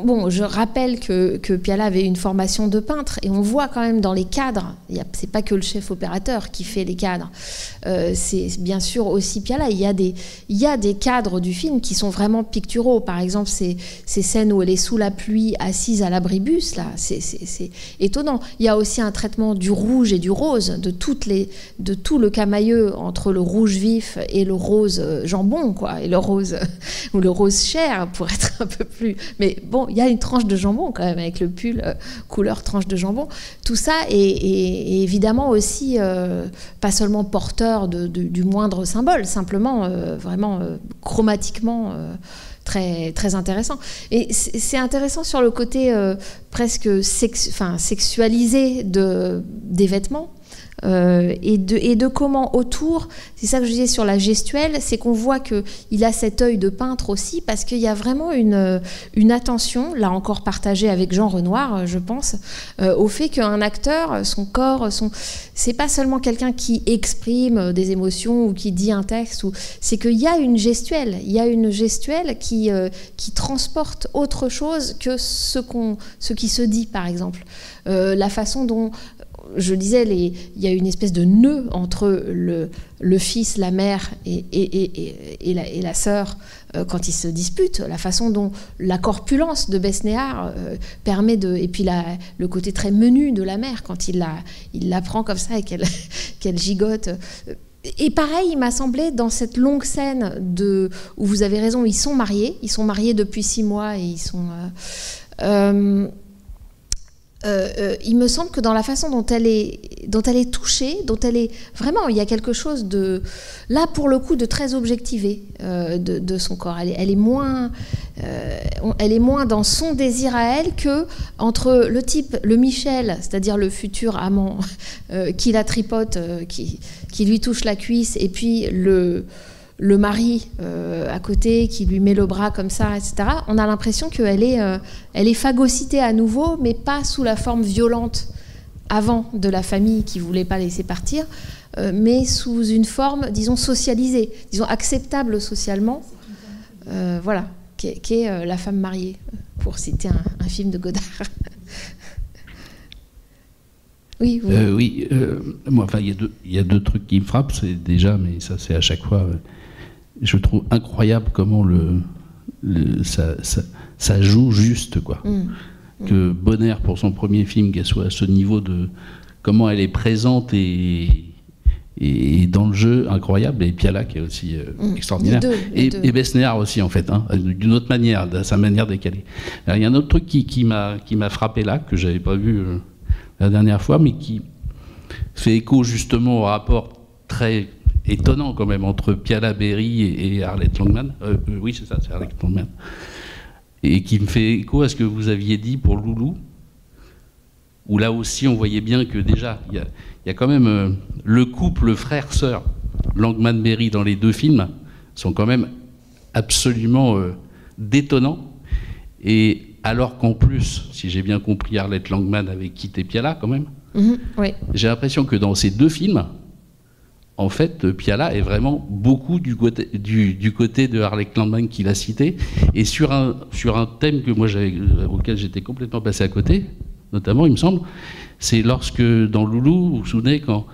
bon, je rappelle que Piala avait une formation de peintre, et on voit quand même dans les cadres, c'est pas que le chef opérateur qui fait les cadres, c'est bien sûr aussi Piala. Il y a des cadres du film qui sont vraiment picturaux. Par exemple, ces scènes où elle est sous la pluie, assise à l'abribus, là, c'est étonnant. Il y a aussi un traitement du rouge et du rose, de tout le camailleux entre le rouge vif et le rose jambon, quoi, et le rose ou le rose chair, pour être un peu plus. Mais bon, il y a une tranche de jambon quand même avec le pull couleur tranche de jambon. Tout ça est évidemment aussi pas seulement porteur du moindre symbole, simplement vraiment chromatiquement très, très intéressant. Et c'est intéressant sur le côté presque sexualisé des vêtements. Et de comment autour, c'est ça que je disais sur la gestuelle, c'est qu'on voit qu'il a cet œil de peintre aussi, parce qu'il y a vraiment une attention, là encore partagée avec Jean Renoir, je pense, au fait qu'un acteur, son corps, c'est pas seulement quelqu'un qui exprime des émotions ou qui dit un texte, c'est qu'il y a une gestuelle, qui transporte autre chose que ce qui se dit, par exemple. La façon dont je disais, il y a une espèce de nœud entre le fils, la mère et la sœur quand ils se disputent. La façon dont la corpulence de Besnéard permet et puis le côté très menu de la mère quand il la prend comme ça et qu'elle gigote. Et pareil, il m'a semblé dans cette longue scène où vous avez raison, ils sont mariés depuis 6 mois et ils sont... il me semble que dans la façon dont elle est touchée, dont elle est vraiment, il y a quelque chose de là pour le coup de très objectivé de son corps. Elle est moins dans son désir à elle que entre le type, le Michel, c'est-à-dire le futur amant qui la tripote, qui lui touche la cuisse, et puis le mari à côté qui lui met le bras comme ça, etc. On a l'impression qu'elle est phagocytée à nouveau, mais pas sous la forme violente avant de la famille qui ne voulait pas laisser partir, mais sous une forme, disons, socialisée, disons, acceptable socialement, voilà, qui est La femme mariée, pour citer un film de Godard. Oui, moi, enfin, il y a deux trucs qui me frappent, c'est déjà, mais ça c'est à chaque fois... Je trouve incroyable comment ça joue juste, quoi. Que Bonner, pour son premier film, qu'elle soit à ce niveau de comment elle est présente et dans le jeu, incroyable. Et Piala, qui est aussi extraordinaire. Et Besnéard aussi, en fait, hein, d'une autre manière, de sa manière décalée. Alors, il y a un autre truc qui m'a frappé là, que je n'avais pas vu la dernière fois, mais qui fait écho justement au rapport très étonnant quand même entre Piala Berry et Arlette Langman. Oui, c'est ça, c'est Arlette Langman. Et qui me fait écho à ce que vous aviez dit pour Loulou, où là aussi on voyait bien que déjà, il y a quand même le couple frère-sœur Langman-Berry dans les deux films sont quand même absolument détonnants. Et alors qu'en plus, si j'ai bien compris, Arlette Langman avait quitté Piala quand même, oui. J'ai l'impression que dans ces deux films, en fait, Piala est vraiment beaucoup du côté de Arlette Langman qu'il a cité, et sur un thème auquel j'étais complètement passé à côté, notamment, il me semble, c'est lorsque, dans Loulou, vous vous souvenez, quand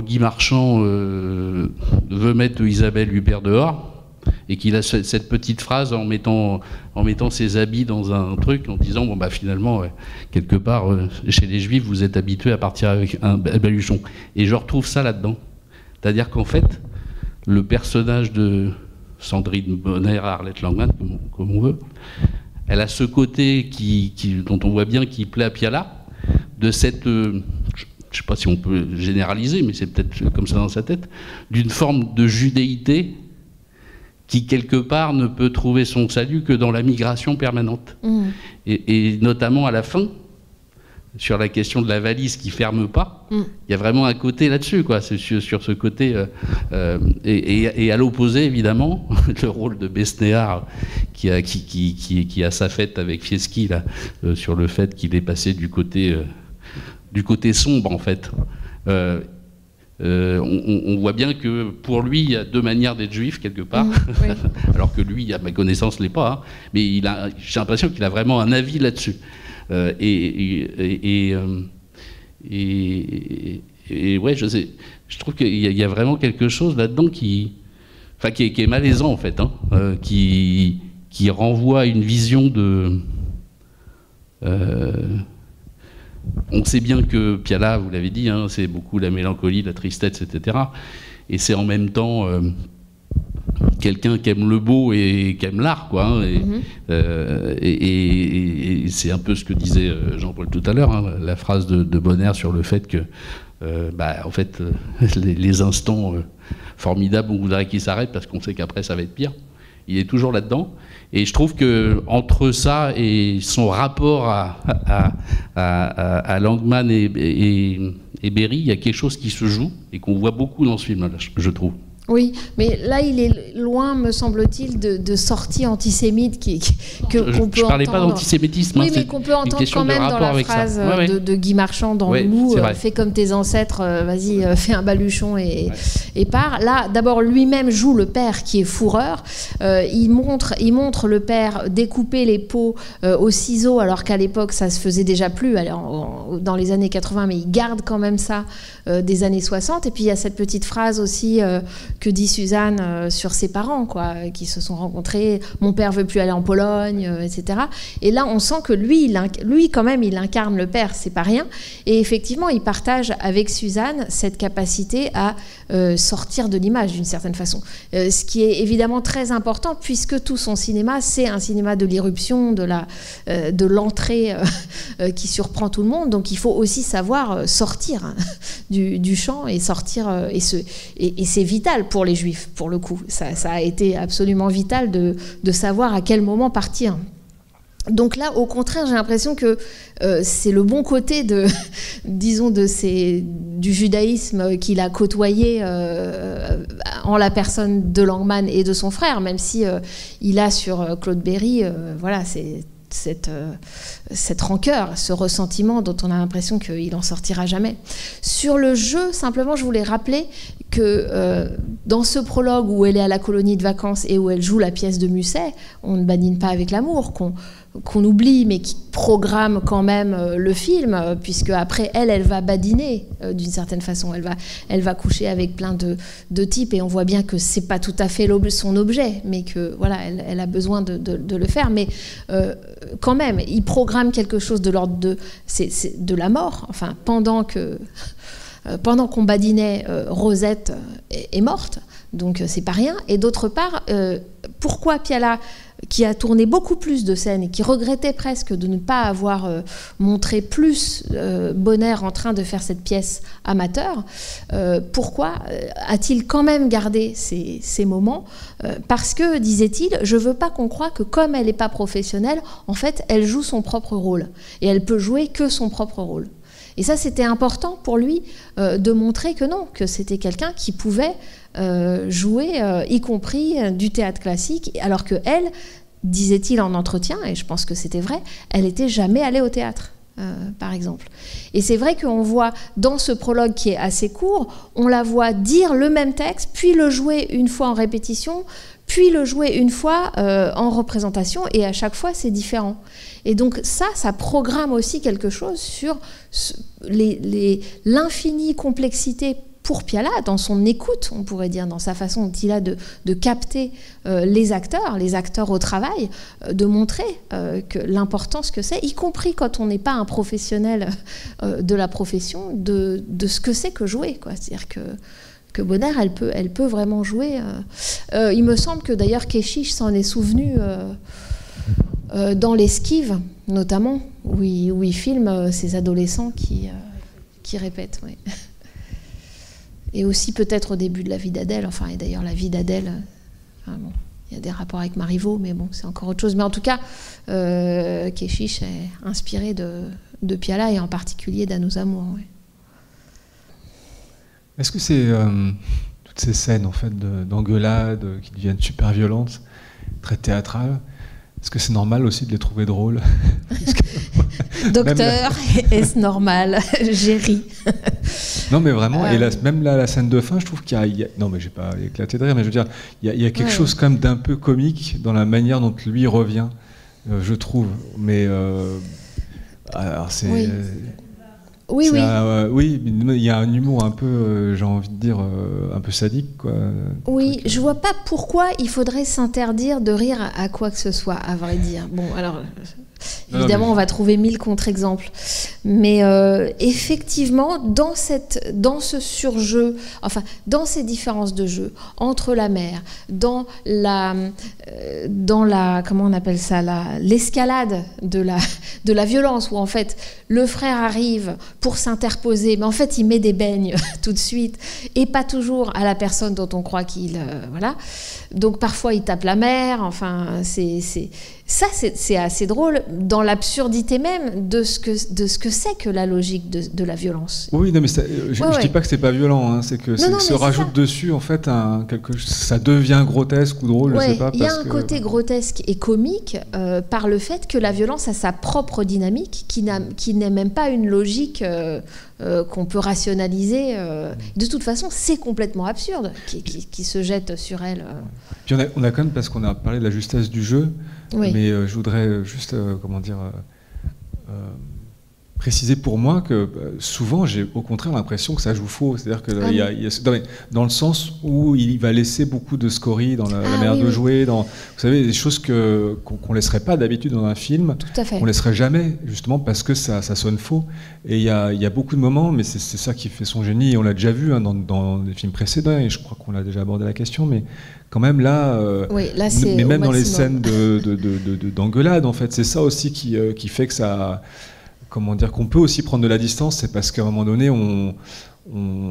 Guy Marchand veut mettre Isabelle Huppert dehors, et qu'il a cette petite phrase en mettant ses habits dans un truc, en disant, bon, bah, finalement, quelque part, chez les Juifs, vous êtes habitués à partir avec un baluchon. Et je retrouve ça là-dedans. C'est-à-dire qu'en fait, le personnage de Sandrine Bonner, Arlette Langman, comme on veut, elle a ce côté dont on voit bien qui plaît à Piala, de cette, je ne sais pas si on peut généraliser, mais c'est peut-être comme ça dans sa tête, d'une forme de judéité qui, quelque part, ne peut trouver son salut que dans la migration permanente. Et notamment à la fin, sur la question de la valise qui ferme pas, il y a vraiment un côté là-dessus, quoi, sur ce côté. Et à l'opposé, évidemment, le rôle de Besnéard, qui a sa fête avec Fieschi, là, sur le fait qu'il est passé du côté sombre, en fait. On voit bien que pour lui, il y a deux manières d'être juif, quelque part, oui. Alors que lui, à ma connaissance, ne l'est pas, hein. Mais j'ai l'impression qu'il a vraiment un avis là-dessus. Et ouais, je trouve qu'il y a vraiment quelque chose là-dedans qui est malaisant, en fait, hein, qui renvoie à une vision de... on sait bien que Piala, vous l'avez dit, hein, c'est beaucoup la mélancolie, la tristesse, etc. Et c'est en même temps quelqu'un qui aime le beau et qui aime l'art, quoi. Hein, et c'est un peu ce que disait Jean-Paul tout à l'heure, hein, la phrase de Bonner sur le fait que, en fait, les instants formidables, on voudrait qu'ils s'arrêtent parce qu'on sait qu'après ça va être pire. Il est toujours là-dedans. Et je trouve que entre ça et son rapport à Langman et Berry, il y a quelque chose qui se joue et qu'on voit beaucoup dans ce film-là, je trouve. Oui, mais là, il est loin, me semble-t-il, de sorties antisémites qu'on peut entendre. Je ne parlais pas d'antisémitisme. Oui, mais qu'on peut entendre quand même dans la phrase de Guy Marchand dans Le Loup, fais comme tes ancêtres, vas-y, fais un baluchon et pars. Là, d'abord, lui-même joue le père qui est fourreur. Il montre le père découper les peaux au ciseau, alors qu'à l'époque, ça se faisait déjà plus dans les années 80, mais il garde quand même ça des années 60. Et puis, il y a cette petite phrase aussi... que dit Suzanne sur ses parents, quoi, qui se sont rencontrés. Mon père veut plus aller en Pologne, etc. Et là, on sent que lui, quand même, il incarne le père, c'est pas rien. Et effectivement, il partage avec Suzanne cette capacité à sortir de l'image, d'une certaine façon. Ce qui est évidemment très important, puisque tout son cinéma, c'est un cinéma de l'irruption, de l'entrée qui surprend tout le monde. Donc, il faut aussi savoir sortir du champ et sortir. Et c'est vital pour les Juifs, pour le coup. Ça a été absolument vital de savoir à quel moment partir. Donc là, au contraire, j'ai l'impression que c'est le bon côté du judaïsme qu'il a côtoyé en la personne de Langman et de son frère, même si il a sur Claude Berry, voilà, c'est cette rancœur, ce ressentiment dont on a l'impression qu'il n'en sortira jamais. Sur le jeu, simplement, je voulais rappeler que dans ce prologue où elle est à la colonie de vacances et où elle joue la pièce de Musset, on ne badine pas avec l'amour, qu'on oublie, mais qui programme quand même le film, puisque après elle va badiner d'une certaine façon. Elle va coucher avec plein de types, et on voit bien que c'est pas tout à fait son objet, mais que voilà, elle a besoin de le faire. Mais quand même, il programme quelque chose de l'ordre de la mort. Enfin, pendant qu'on badinait, Rosette est morte, donc c'est pas rien. Et d'autre part, pourquoi Piala, qui a tourné beaucoup plus de scènes et qui regrettait presque de ne pas avoir montré plus Bonner en train de faire cette pièce amateur, pourquoi a-t-il quand même gardé ces moments? Parce que, disait-il, je veux pas qu'on croie que comme elle n'est pas professionnelle, en fait, elle joue son propre rôle. Et elle peut jouer que son propre rôle. Et ça, c'était important pour lui de montrer que non, que c'était quelqu'un qui pouvait jouer, y compris du théâtre classique, alors que elle, disait-il en entretien, et je pense que c'était vrai, elle n'était jamais allée au théâtre, par exemple. Et c'est vrai qu'on voit dans ce prologue qui est assez court, on la voit dire le même texte, puis le jouer une fois en répétition, puis le jouer une fois en représentation, et à chaque fois c'est différent. Et donc ça programme aussi quelque chose sur l'infinie complexité pour Piala, dans son écoute, on pourrait dire, dans sa façon dont il a de capter les acteurs au travail, de montrer que l'importance que c'est, y compris quand on n'est pas un professionnel de la profession, de ce que c'est que jouer, quoi. C'est-à-dire Bonheur, elle peut vraiment jouer. Il me semble que d'ailleurs Keshish s'en est souvenu dans l'Esquive, notamment, où il filme ces adolescents qui répètent. Oui. Et aussi peut-être au début de la vie d'Adèle, enfin, et d'ailleurs la vie d'Adèle, enfin, bon, il y a des rapports avec Marivaux, mais bon, c'est encore autre chose. Mais en tout cas, Keshish est inspiré de Piala et en particulier d'À nos amours. Oui. Est-ce que c'est toutes ces scènes en fait d'engueulades qui deviennent super violentes, très théâtrales, est-ce que c'est normal aussi de les trouver drôles? Docteur, est-ce normal? J'ai ri. Non mais vraiment, et même là, la scène de fin, je trouve qu'il y a non mais j'ai pas éclaté de rire, mais je veux dire, il y a quelque chose quand même d'un peu comique dans la manière dont lui revient, je trouve. Mais alors c'est... Oui. Oui, il y a un humour un peu, j'ai envie de dire, un peu sadique, quoi. Oui, je vois pas pourquoi il faudrait s'interdire de rire à quoi que ce soit, à vrai dire. Bon, alors... Évidemment, on va trouver 1000 contre-exemples. Mais effectivement, dans ce surjeu, enfin, dans ces différences de jeu entre la mère, dans la comment on appelle ça, l'escalade de la violence, où en fait le frère arrive pour s'interposer, mais en fait il met des beignes tout de suite, et pas toujours à la personne dont on croit qu'il... voilà. Donc parfois il tape la mère, enfin, c'est assez drôle dans l'absurdité même de ce que c'est que la logique de la violence. Oui, non, mais je dis pas que c'est pas violent, hein, c'est que se rajoute dessus en fait ça devient grotesque ou drôle, je sais pas. Il y a un côté grotesque et comique par le fait que la violence a sa propre dynamique, qui n'est même pas une logique qu'on peut rationaliser. De toute façon, c'est complètement absurde qui se jette sur elle. Puis on a quand même, parce qu'on a parlé de la justesse du jeu, mais je voudrais juste, préciser pour moi que souvent j'ai au contraire l'impression que ça joue faux, c'est-à-dire que dans le sens où il va laisser beaucoup de scories dans la manière de jouer, vous savez, des choses qu'on laisserait pas d'habitude dans un film, qu'on laisserait jamais, justement parce que ça sonne faux. Et il y a beaucoup de moments, mais c'est ça qui fait son génie, et on l'a déjà vu dans des films précédents, et je crois qu'on a déjà abordé la question, mais quand même là, c'est mais même dans les scènes d'engueulade, en fait, c'est ça aussi qui fait que ça... Comment dire, qu'on peut aussi prendre de la distance, c'est parce qu'à un moment donné,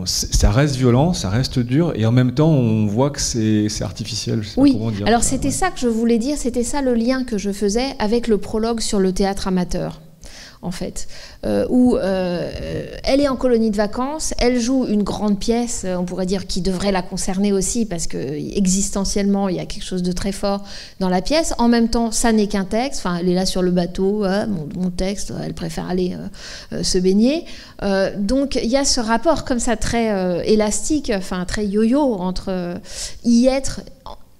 ça reste violent, ça reste dur, et en même temps, on voit que c'est artificiel. Je sais pas comment dire. Alors c'était ça que je voulais dire, c'était ça le lien que je faisais avec le prologue sur le théâtre amateur, en fait, où elle est en colonie de vacances, elle joue une grande pièce, on pourrait dire, qui devrait la concerner aussi, parce que existentiellement, il y a quelque chose de très fort dans la pièce. En même temps, ça n'est qu'un texte, enfin, elle est là sur le bateau, mon texte, elle préfère aller se baigner. Donc, il y a ce rapport comme ça très élastique, enfin, très yo-yo entre y être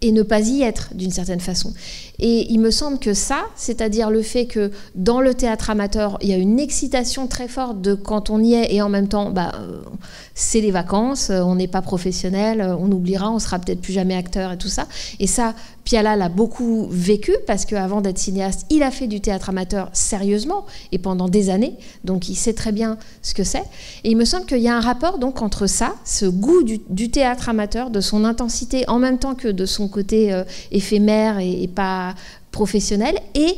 et ne pas y être, d'une certaine façon. Et il me semble que ça, c'est-à-dire le fait que dans le théâtre amateur, il y a une excitation très forte de quand on y est, et en même temps, c'est les vacances, on n'est pas professionnel, on oubliera, on sera peut-être plus jamais acteur et tout ça. Et ça, Piala l'a beaucoup vécu, parce qu'avant d'être cinéaste, il a fait du théâtre amateur sérieusement, et pendant des années, donc il sait très bien ce que c'est. Et il me semble qu'il y a un rapport donc entre ça, ce goût du théâtre amateur, de son intensité, en même temps que de son côté éphémère et pas professionnel, et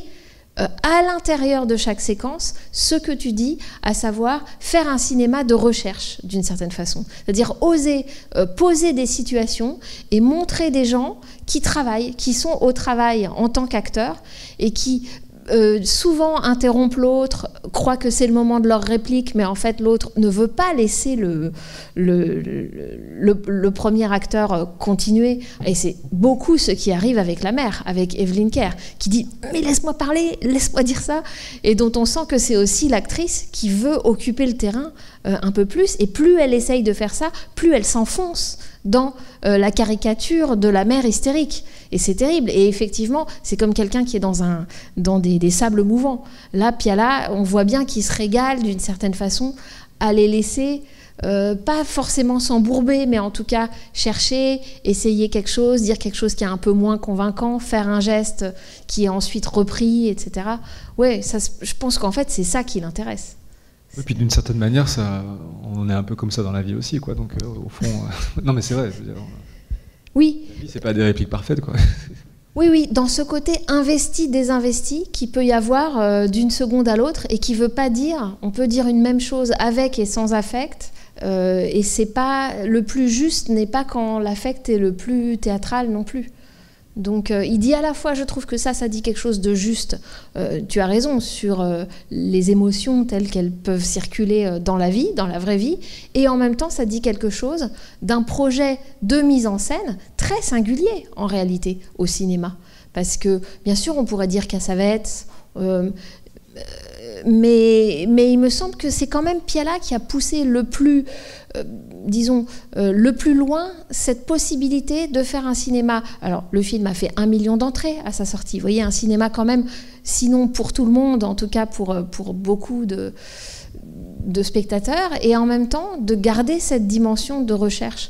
à l'intérieur de chaque séquence, ce que tu dis, à savoir faire un cinéma de recherche, d'une certaine façon. C'est-à-dire oser poser des situations et montrer des gens qui travaillent, qui sont au travail en tant qu'acteurs, et qui souvent interrompent l'autre, croient que c'est le moment de leur réplique, mais en fait l'autre ne veut pas laisser le premier acteur continuer. Et c'est beaucoup ce qui arrive avec la mère, avec Evelyn Kerr, qui dit « mais laisse-moi parler, laisse-moi dire ça », et dont on sent que c'est aussi l'actrice qui veut occuper le terrain un peu plus, et plus elle essaye de faire ça, plus elle s'enfonce dans la caricature de la mère hystérique. Et c'est terrible. Et effectivement, c'est comme quelqu'un qui est dans des sables mouvants. Là, Piala, on voit bien qu'il se régale d'une certaine façon à les laisser, pas forcément s'embourber, mais en tout cas chercher, essayer quelque chose, dire quelque chose qui est un peu moins convaincant, faire un geste qui est ensuite repris, etc. Ouais, ça, je pense qu'en fait, c'est ça qui l'intéresse. Et puis d'une certaine manière, on est un peu comme ça dans la vie aussi, quoi. Donc au fond, non mais c'est vrai. Je veux dire, oui. La vie, c'est pas des répliques parfaites, quoi. Oui, dans ce côté investi, désinvesti, qui peut y avoir d'une seconde à l'autre et qui veut pas dire, on peut dire une même chose avec et sans affect, et c'est pas le plus juste n'est pas quand l'affect est le plus théâtral non plus. Donc il dit à la fois, je trouve que ça dit quelque chose de juste, tu as raison, sur les émotions telles qu'elles peuvent circuler dans la vie, dans la vraie vie, et en même temps ça dit quelque chose d'un projet de mise en scène très singulier en réalité au cinéma. Parce que bien sûr on pourrait dire Cassavetes, mais il me semble que c'est quand même Piala qui a poussé le plus, le plus loin cette possibilité de faire un cinéma. Alors, le film a fait 1 million d'entrées à sa sortie. Vous voyez, un cinéma quand même, sinon pour tout le monde, en tout cas pour beaucoup de spectateurs, et en même temps de garder cette dimension de recherche.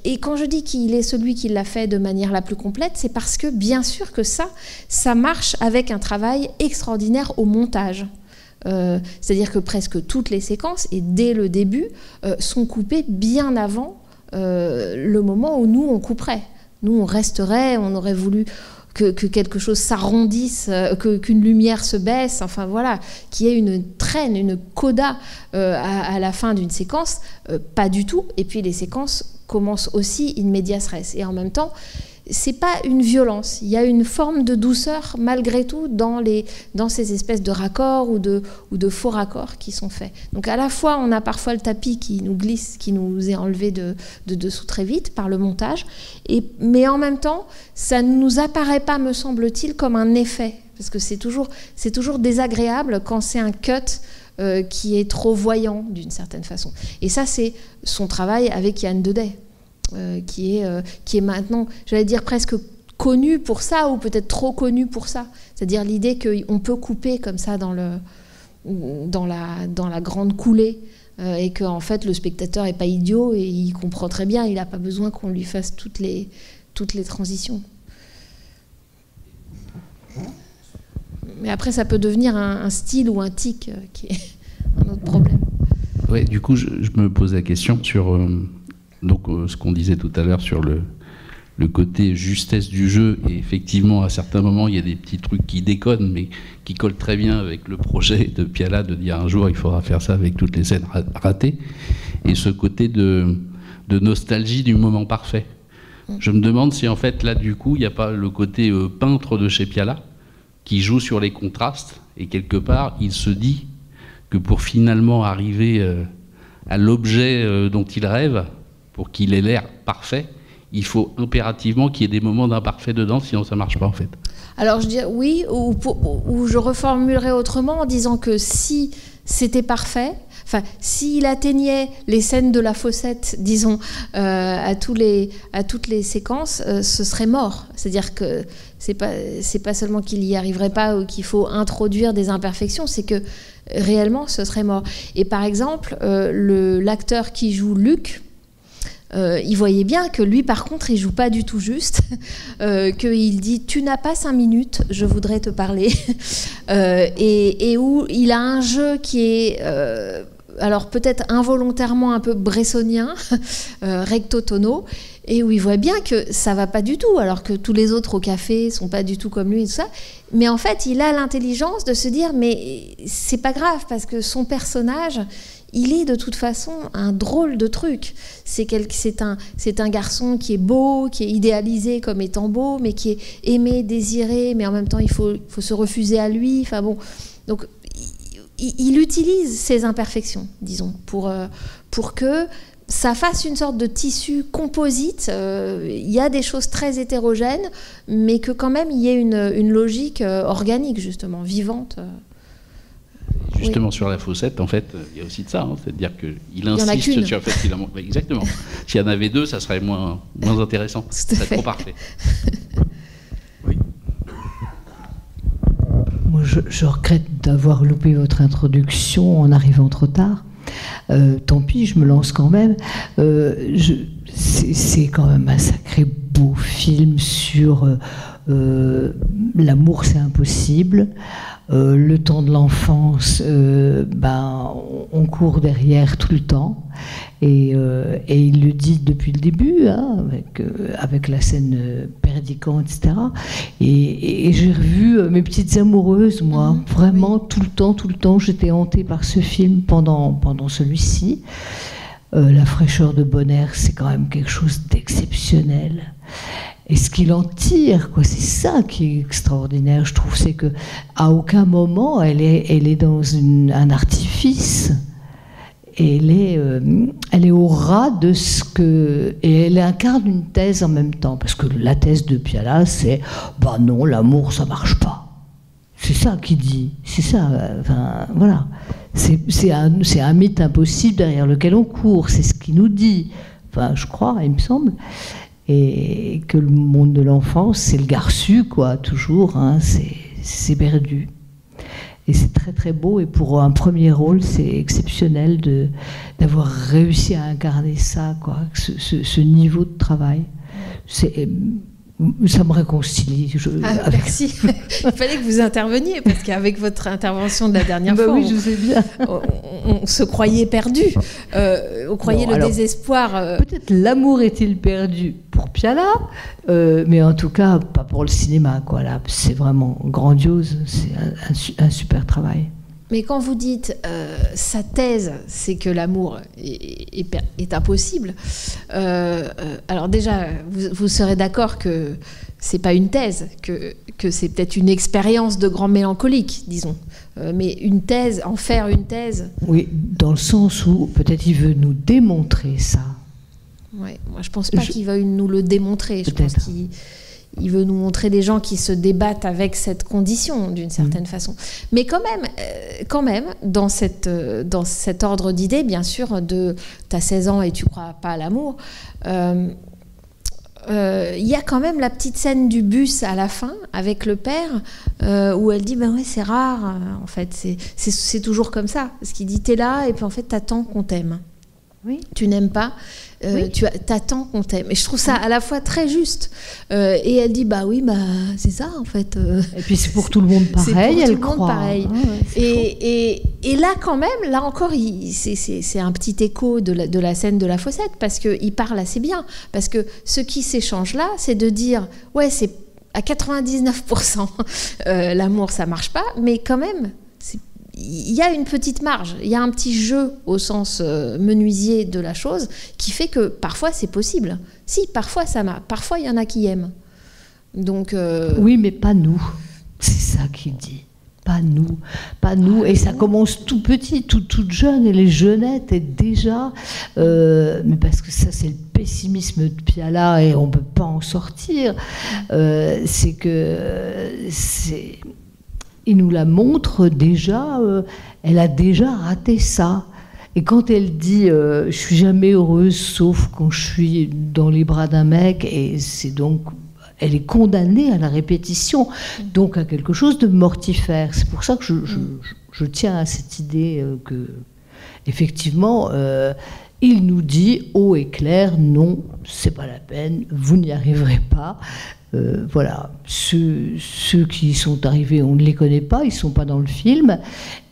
Et quand je dis qu'il est celui qui l'a fait de manière la plus complète, c'est parce que bien sûr que ça marche avec un travail extraordinaire au montage. C'est-à-dire que presque toutes les séquences, et dès le début, sont coupées bien avant le moment où nous, on couperait. Nous, on resterait, on aurait voulu que quelque chose s'arrondisse, qu'une lumière se baisse, enfin voilà, qu'il y ait une traîne, une coda à la fin d'une séquence, pas du tout. Et puis les séquences commencent aussi in medias res. Et en même temps, c'est pas une violence, il y a une forme de douceur malgré tout dans ces espèces de raccords ou de faux raccords qui sont faits. Donc à la fois on a parfois le tapis qui nous glisse, qui nous est enlevé de dessous très vite par le montage, mais en même temps ça ne nous apparaît pas, me semble-t-il, comme un effet, parce que c'est toujours désagréable quand c'est un cut qui est trop voyant d'une certaine façon. Et ça c'est son travail avec Yann Deday. Qui est maintenant, j'allais dire presque connu pour ça, ou peut-être trop connu pour ça. C'est-à-dire l'idée qu'on peut couper comme ça dans la grande coulée, et qu'en fait le spectateur n'est pas idiot et il comprend très bien, il n'a pas besoin qu'on lui fasse toutes les transitions. Mais après ça peut devenir un style ou un tic qui est un autre problème. Ouais, du coup je me pose la question sur... Donc, ce qu'on disait tout à l'heure sur le côté justesse du jeu, et effectivement, à certains moments, il y a des petits trucs qui déconnent, mais qui collent très bien avec le projet de Piala de dire un jour, il faudra faire ça avec toutes les scènes ratées, et ce côté de nostalgie du moment parfait. Je me demande si, en fait, là, du coup, il n'y a pas le côté peintre de chez Piala, qui joue sur les contrastes, et quelque part, il se dit que pour finalement arriver à l'objet dont il rêve, pour qu'il ait l'air parfait, il faut impérativement qu'il y ait des moments d'imparfait dedans, sinon ça ne marche pas en fait. Alors je dirais oui, ou je reformulerais autrement en disant que si c'était parfait, enfin s'il atteignait les scènes de la Fossette, disons, à toutes les séquences, ce serait mort. C'est-à-dire que c'est pas seulement qu'il n'y arriverait pas ou qu'il faut introduire des imperfections, c'est que réellement ce serait mort. Et par exemple, l'acteur qui joue Luc, il voyait bien que lui, par contre, il joue pas du tout juste, qu'il dit « tu n'as pas 5 minutes, je voudrais te parler », et où il a un jeu qui est, alors peut-être involontairement un peu bressonien, recto tono, et où il voit bien que ça va pas du tout, alors que tous les autres au café sont pas du tout comme lui et tout ça. Mais en fait, il a l'intelligence de se dire « mais c'est pas grave, parce que son personnage... » il est de toute façon un drôle de truc. C'est un garçon qui est beau, qui est idéalisé comme étant beau, mais qui est aimé, désiré, mais en même temps il faut se refuser à lui. Enfin bon, donc il utilise ses imperfections, disons, pour que ça fasse une sorte de tissu composite. Il y a des choses très hétérogènes, mais que quand même il y ait une logique organique, justement, vivante. Justement, oui. Sur la Fossette, en fait, il y a aussi de ça, hein, c'est-à-dire qu'il insiste sur le fait qu'il en manque. Exactement. S'il y en avait 2, ça serait moins intéressant. Ça serait trop parfait. Oui. Moi, je regrette d'avoir loupé votre introduction en arrivant trop tard. Tant pis, je me lance quand même. C'est quand même un sacré beau film sur l'amour, c'est impossible. Le temps de l'enfance, on court derrière tout le temps. Et il le dit depuis le début, hein, avec la scène Perdican, etc. Et j'ai revu Mes petites amoureuses, moi, vraiment tout le temps, j'étais hantée par ce film pendant celui-ci. La fraîcheur de Bonheur, c'est quand même quelque chose d'exceptionnel. Et ce qu'il en tire, quoi, c'est ça qui est extraordinaire, je trouve, c'est que à aucun moment elle est dans un artifice. Et elle est au ras de ce que... Et elle incarne une thèse en même temps. Parce que la thèse de Piala, c'est « bah non, l'amour, ça marche pas ». C'est ça qu'il dit. C'est ça. Enfin, voilà. C'est un mythe impossible derrière lequel on court. C'est ce qu'il nous dit. Enfin, je crois, il me semble. Et que le monde de l'enfance, c'est le garçu, quoi, toujours. Hein, c'est perdu. Et c'est très très beau, et pour un premier rôle, c'est exceptionnel d'avoir réussi à incarner ça, quoi, ce niveau de travail. Ça me réconcilie. Merci. Il fallait que vous interveniez, parce qu'avec votre intervention de la dernière fois, oui, je sais bien. On se croyait perdu. On croyait désespoir. Peut-être l'amour est-il perdu pour Piala, mais en tout cas, pas pour le cinéma, quoi. Là, c'est vraiment grandiose. C'est un super travail. Mais quand vous dites sa thèse, c'est que l'amour est impossible. Alors déjà, vous serez d'accord que c'est pas une thèse, que c'est peut-être une expérience de grand mélancolique, disons. Mais une thèse, en faire une thèse. Oui, dans le sens où peut-être il veut nous démontrer ça. Ouais, moi je pense pas qu'il veuille nous le démontrer. Je pense qu'il veut nous montrer des gens qui se débattent avec cette condition, d'une certaine façon. Mais quand même dans cet ordre d'idées, bien sûr, de t'as 16 ans et tu crois pas à l'amour, il y a quand même la petite scène du bus à la fin, avec le père, où elle dit, ben ouais, c'est rare, en fait, c'est toujours comme ça. Parce qu'il dit, t'es là, et puis en fait, t'attends qu'on t'aime. Oui. Tu n'aimes pas, tu attends qu'on t'aime. Et je trouve ça à la fois très juste. Et elle dit, bah oui, bah c'est ça en fait. Et puis c'est pour tout le monde pareil, elle croit. Pareil. Et là quand même, là encore, c'est un petit écho de la scène de la Fossette, parce qu'il parle assez bien. Parce que ce qui s'échange là, c'est de dire, ouais, c'est à 99%, l'amour ça marche pas, mais quand même, il y a une petite marge, il y a un petit jeu au sens menuisier de la chose qui fait que parfois c'est possible. Si, parfois ça marche, parfois il y en a qui aiment. Donc oui, mais pas nous. C'est ça qu'il dit. Pas nous, pas nous. Et ça commence tout petit, toute jeune, et les jeunettes est déjà. Mais parce que ça, c'est le pessimisme de Piala et on peut pas en sortir. C'est que il nous la montre déjà, elle a déjà raté ça. Et quand elle dit je suis jamais heureuse sauf quand je suis dans les bras d'un mec, et c'est donc, elle est condamnée à la répétition, donc à quelque chose de mortifère. C'est pour ça que je tiens à cette idée que, effectivement, il nous dit haut et clair, non, c'est pas la peine, vous n'y arriverez pas. Voilà, ceux qui sont arrivés, on ne les connaît pas, ils ne sont pas dans le film.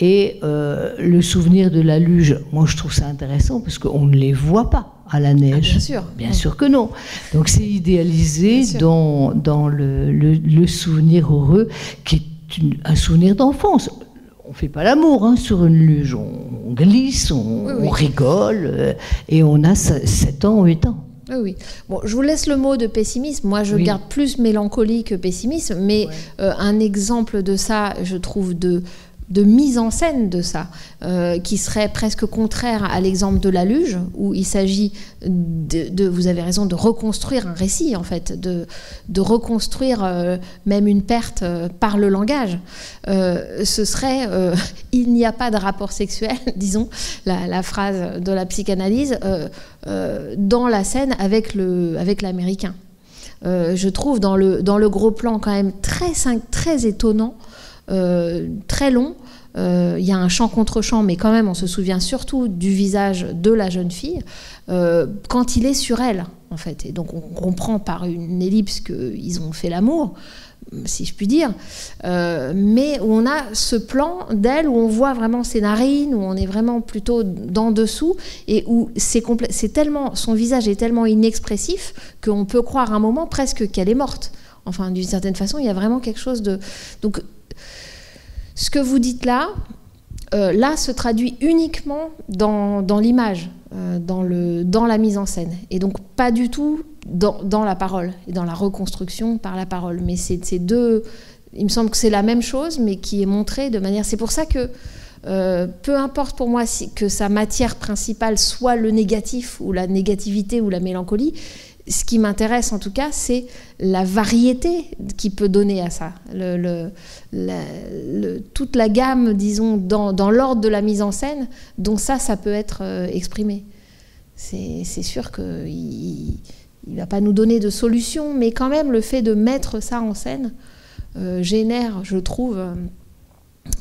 Et le souvenir de la luge, moi je trouve ça intéressant parce qu'on ne les voit pas à la neige. Bien sûr. Bien sûr que non. Donc c'est idéalisé dans le souvenir heureux, qui est un souvenir d'enfance. On ne fait pas l'amour sur une luge, on glisse, on rigole, et on a 7 ans, 8 ans. Oui. Bon, je vous laisse le mot de pessimisme. Moi, je garde plus mélancolie que pessimisme, mais un exemple de ça, je trouve, de mise en scène de ça, qui serait presque contraire à l'exemple de la luge, où il s'agit vous avez raison, de reconstruire un récit, en fait, de reconstruire même une perte par le langage. Ce serait il n'y a pas de rapport sexuel, disons, la phrase de la psychanalyse, dans la scène avec l'américain. Je trouve dans le gros plan quand même très étonnant, très long. Il y a un chant contre chant, mais quand même on se souvient surtout du visage de la jeune fille quand il est sur elle, en fait. Et donc on comprend par une ellipse qu'ils ont fait l'amour, si je puis dire, mais où on a ce plan d'elle où on voit vraiment ses narines, où on est vraiment plutôt d'en dessous, et où c'est tellement, son visage est tellement inexpressif qu'on peut croire un moment presque qu'elle est morte. Enfin, d'une certaine façon, il y a vraiment quelque chose de... Donc, ce que vous dites là se traduit uniquement dans l'image, dans la mise en scène, et donc pas du tout dans la parole et dans la reconstruction par la parole. Mais c'est deux, il me semble que c'est la même chose, mais qui est montrée de manière... C'est pour ça que peu importe pour moi que sa matière principale soit le négatif ou la négativité ou la mélancolie, ce qui m'intéresse en tout cas, c'est la variété qu'il peut donner à ça. Toute la gamme, disons, dans l'ordre de la mise en scène, dont ça peut être exprimé. C'est sûr qu'il ne va pas nous donner de solution, mais quand même, le fait de mettre ça en scène génère, je trouve,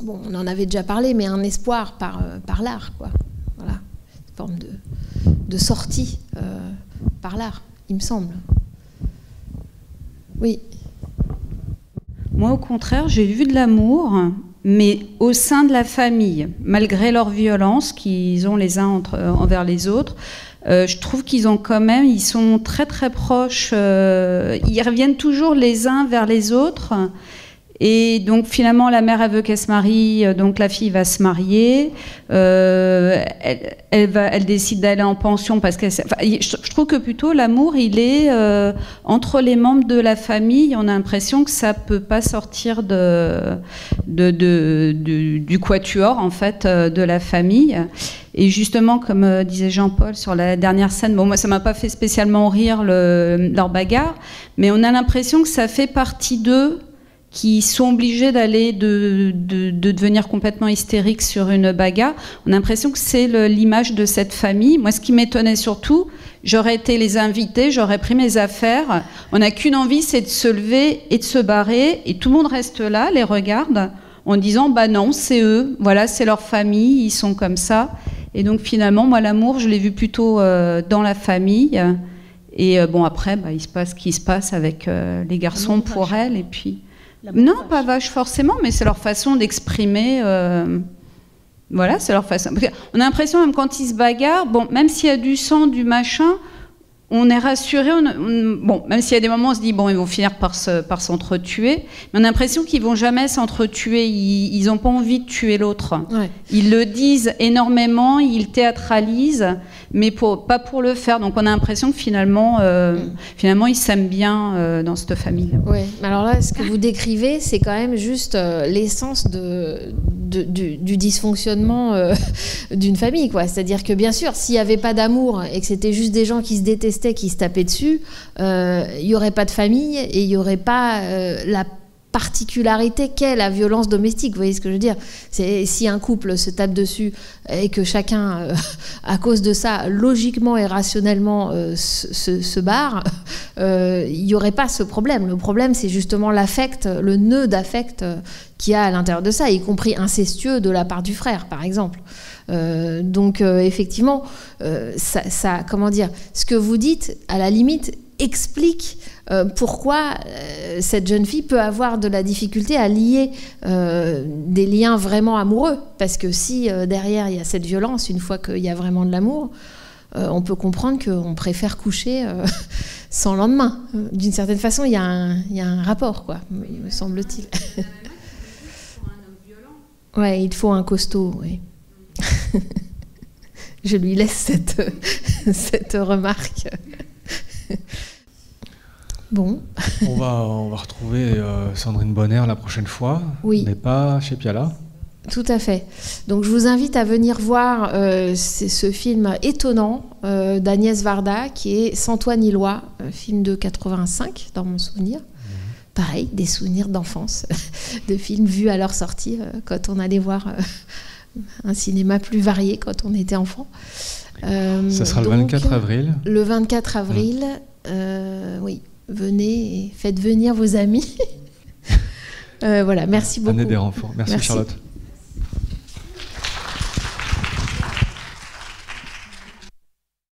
bon, on en avait déjà parlé, mais un espoir par l'art, quoi. Voilà, une forme de sortie par l'art. Il me semble. Oui. Moi, au contraire, j'ai vu de l'amour, mais au sein de la famille, malgré leur violence qu'ils ont les uns envers les autres. Je trouve qu'ils sont très très proches. Ils reviennent toujours les uns vers les autres. Et donc finalement la mère elle veut qu'elle se marie, donc la fille va se marier, elle décide d'aller en pension parce qu'elle... je trouve que plutôt l'amour il est entre les membres de la famille, on a l'impression que ça peut pas sortir du quatuor en fait de la famille. Et justement, comme disait Jean-Paul sur la dernière scène, bon moi ça m'a pas fait spécialement rire leur bagarre, mais on a l'impression que ça fait partie d'eux, qui sont obligés d'aller de devenir complètement hystériques sur une bagarre. On a l'impression que c'est l'image de cette famille. Moi, ce qui m'étonnait surtout, j'aurais été les invités, j'aurais pris mes affaires. On n'a qu'une envie, c'est de se lever et de se barrer. Et tout le monde reste là, les regarde, en disant, bah non, c'est eux. Voilà, c'est leur famille, ils sont comme ça. Et donc finalement, moi, l'amour, je l'ai vu plutôt dans la famille. Et bon, après, bah, il se passe ce qui se passe avec les garçons pour elle. Et puis... Non, pas vache forcément, mais c'est leur façon d'exprimer. Voilà, c'est leur façon. On a l'impression, même quand ils se bagarrent, bon, même s'il y a du sang, du machin, on est rassuré. Bon, même s'il y a des moments, on se dit, bon, ils vont finir par s'entretuer, mais on a l'impression qu'ils vont jamais s'entretuer. Ils n'ont pas envie de tuer l'autre. Ouais. Ils le disent énormément, ils théâtralisent, mais pas pour le faire. Donc on a l'impression que finalement ils s'aiment bien dans cette famille. Oui, alors là, ce que vous décrivez, c'est quand même juste l'essence du dysfonctionnement d'une famille, quoi. C'est-à-dire que bien sûr, s'il n'y avait pas d'amour et que c'était juste des gens qui se détestaient, qui se tapaient dessus, il n'y aurait pas de famille et il n'y aurait pas la particularité qu'est la violence domestique. Vous voyez ce que je veux dire ? C'est si un couple se tape dessus et que chacun, à cause de ça, logiquement et rationnellement se barre, il n'y aurait pas ce problème. Le problème, c'est justement l'affect, le nœud d'affect qu'il y a à l'intérieur de ça, y compris incestueux de la part du frère, par exemple. Donc, effectivement, ça, comment dire, ce que vous dites, à la limite, explique pourquoi cette jeune fille peut avoir de la difficulté à lier des liens vraiment amoureux. Parce que si derrière il y a cette violence, une fois qu'il y a vraiment de l'amour, on peut comprendre qu'on préfère coucher sans lendemain. D'une certaine façon, il y a un rapport, quoi, me semble-t-il. Ouais, il faut un costaud, oui. Je lui laisse cette remarque. Bon. On va retrouver Sandrine Bonnaire la prochaine fois, oui. Mais pas chez Piala. Tout à fait. Donc je vous invite à venir voir ce film étonnant d'Agnès Varda qui est Sans toi ni loi, film de 85 dans mon souvenir. Pareil, des souvenirs d'enfance, de films vus à leur sortie quand on allait voir un cinéma plus varié quand on était enfant. Ça sera le 24 avril. Le 24 avril, oui. Venez et faites venir vos amis. Voilà, merci beaucoup. Amenez des renforts. Merci Charlotte.